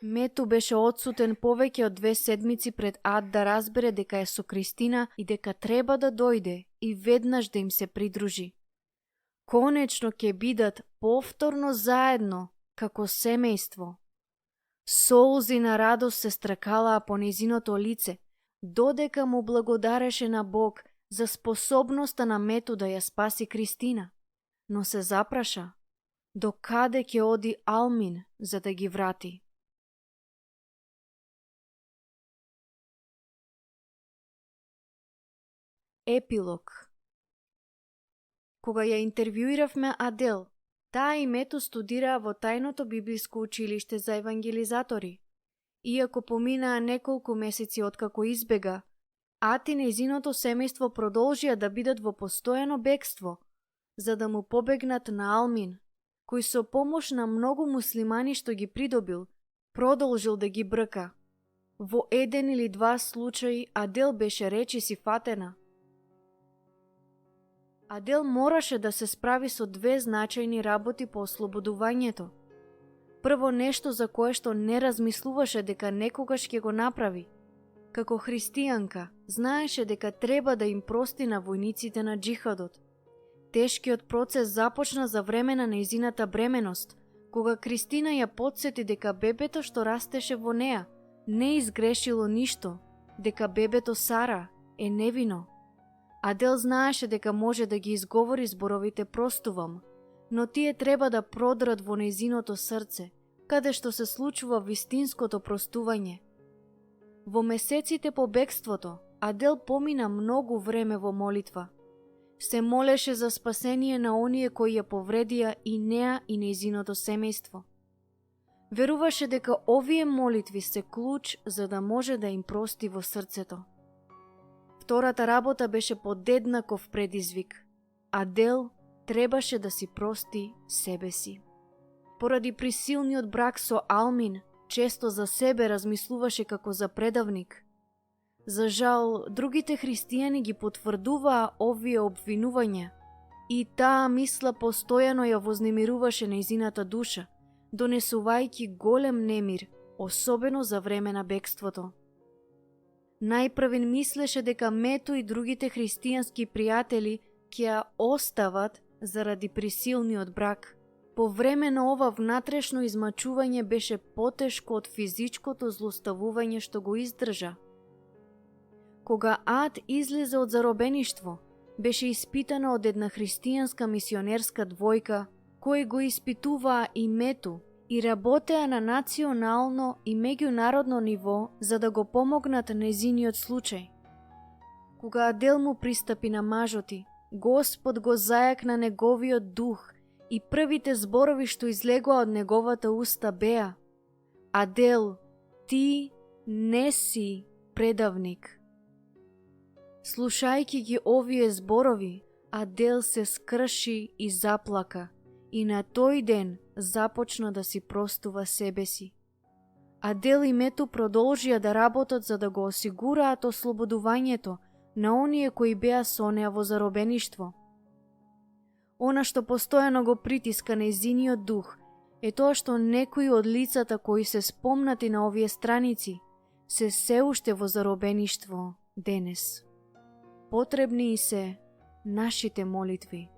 Мету беше одсутен повеќе од 2 седмици пред Ад да разбере дека е со Кристина и дека треба да дојде и веднаш да им се придружи. Конечно ќе бидат повторно заедно, како семејство. Солзи на радост се стракалаа по нејзиното лице, додека му благодареше на Бог за способноста на Мету да ја спаси Кристина, но се запраша до каде ќе оди Алмин за да ги врати. Епилог. Кога ја интервјуиравме Адел, таа и Мету студираа во тајното библиско училиште за евангелизатори. Иако поминаа неколку месеци откако избега, Ат и нејзиното семејство продолжија да бидат во постојано бегство, за да му побегнат на Алмин, кој со помош на многу муслимани што ги придобил, продолжил да ги брка. Во 1 или 2 случаи Адел беше речиси фатена. Адел мораше да се справи со 2 значајни работи по ослободувањето. Прво нешто за кое што не размислуваше дека некогаш ќе го направи. Како христијанка, знаеше дека треба да им прости на војниците на джихадот. Тешкиот процес започна за време на нејзината бременост, кога Кристина ја потсети дека бебето што растеше во неа не изгрешило ништо, дека бебето Сара е невино. Адел знаеше дека може да ги изговори зборовите простувам, но тие треба да продрат во нејзиното срце, каде што се случува вистинското простување. Во месеците по бегството, Адел помина многу време во молитва. Се молеше за спасение на оние кои ја повредија и неа и нејзиното семејство. Веруваше дека овие молитви се клуч за да може да им прости во срцето. Втората работа беше подеднаков предизвик. Адел требаше да си прости себе си. Поради присилниот брак со Алмин, често за себе размислуваше како за предавник. За жал, другите христијани ги потврдуваа овие обвинувања и таа мисла постојано ја вознемируваше нејзината душа, донесувајќи голем немир, особено за време на бегството. Најпрвен мислеше дека Мету и другите христијански пријатели ќе ја остават заради присилниот брак. По време на ова внатрешно измачување беше потешко од физичкото злоставување што го издржа. Кога Ад излезе од заробеништво, беше испитана од една христијанска мисионерска двојка, кои го испитуваа и Мету и работеа на национално и меѓународно ниво за да го помогнат нејзиниот случај. Кога Адел му пристапи на мажоти, Господ го зајакна неговиот дух и првите зборови што излегоа од неговата уста беа: Адел, ти не си предавник. Слушајќи ги овие зборови, Адел се скрши и заплака и на тој ден започна да си простува себе си. Адел и Мету продолжија да работат за да го осигураат ослободувањето на оние кои беа со неа во заробеништво. Она што постојано го притиска нејзиниот дух е тоа што некои од лицата кои се спомнати на овие страници се се уште во заробеништво денес. Потребни и се нашите молитви.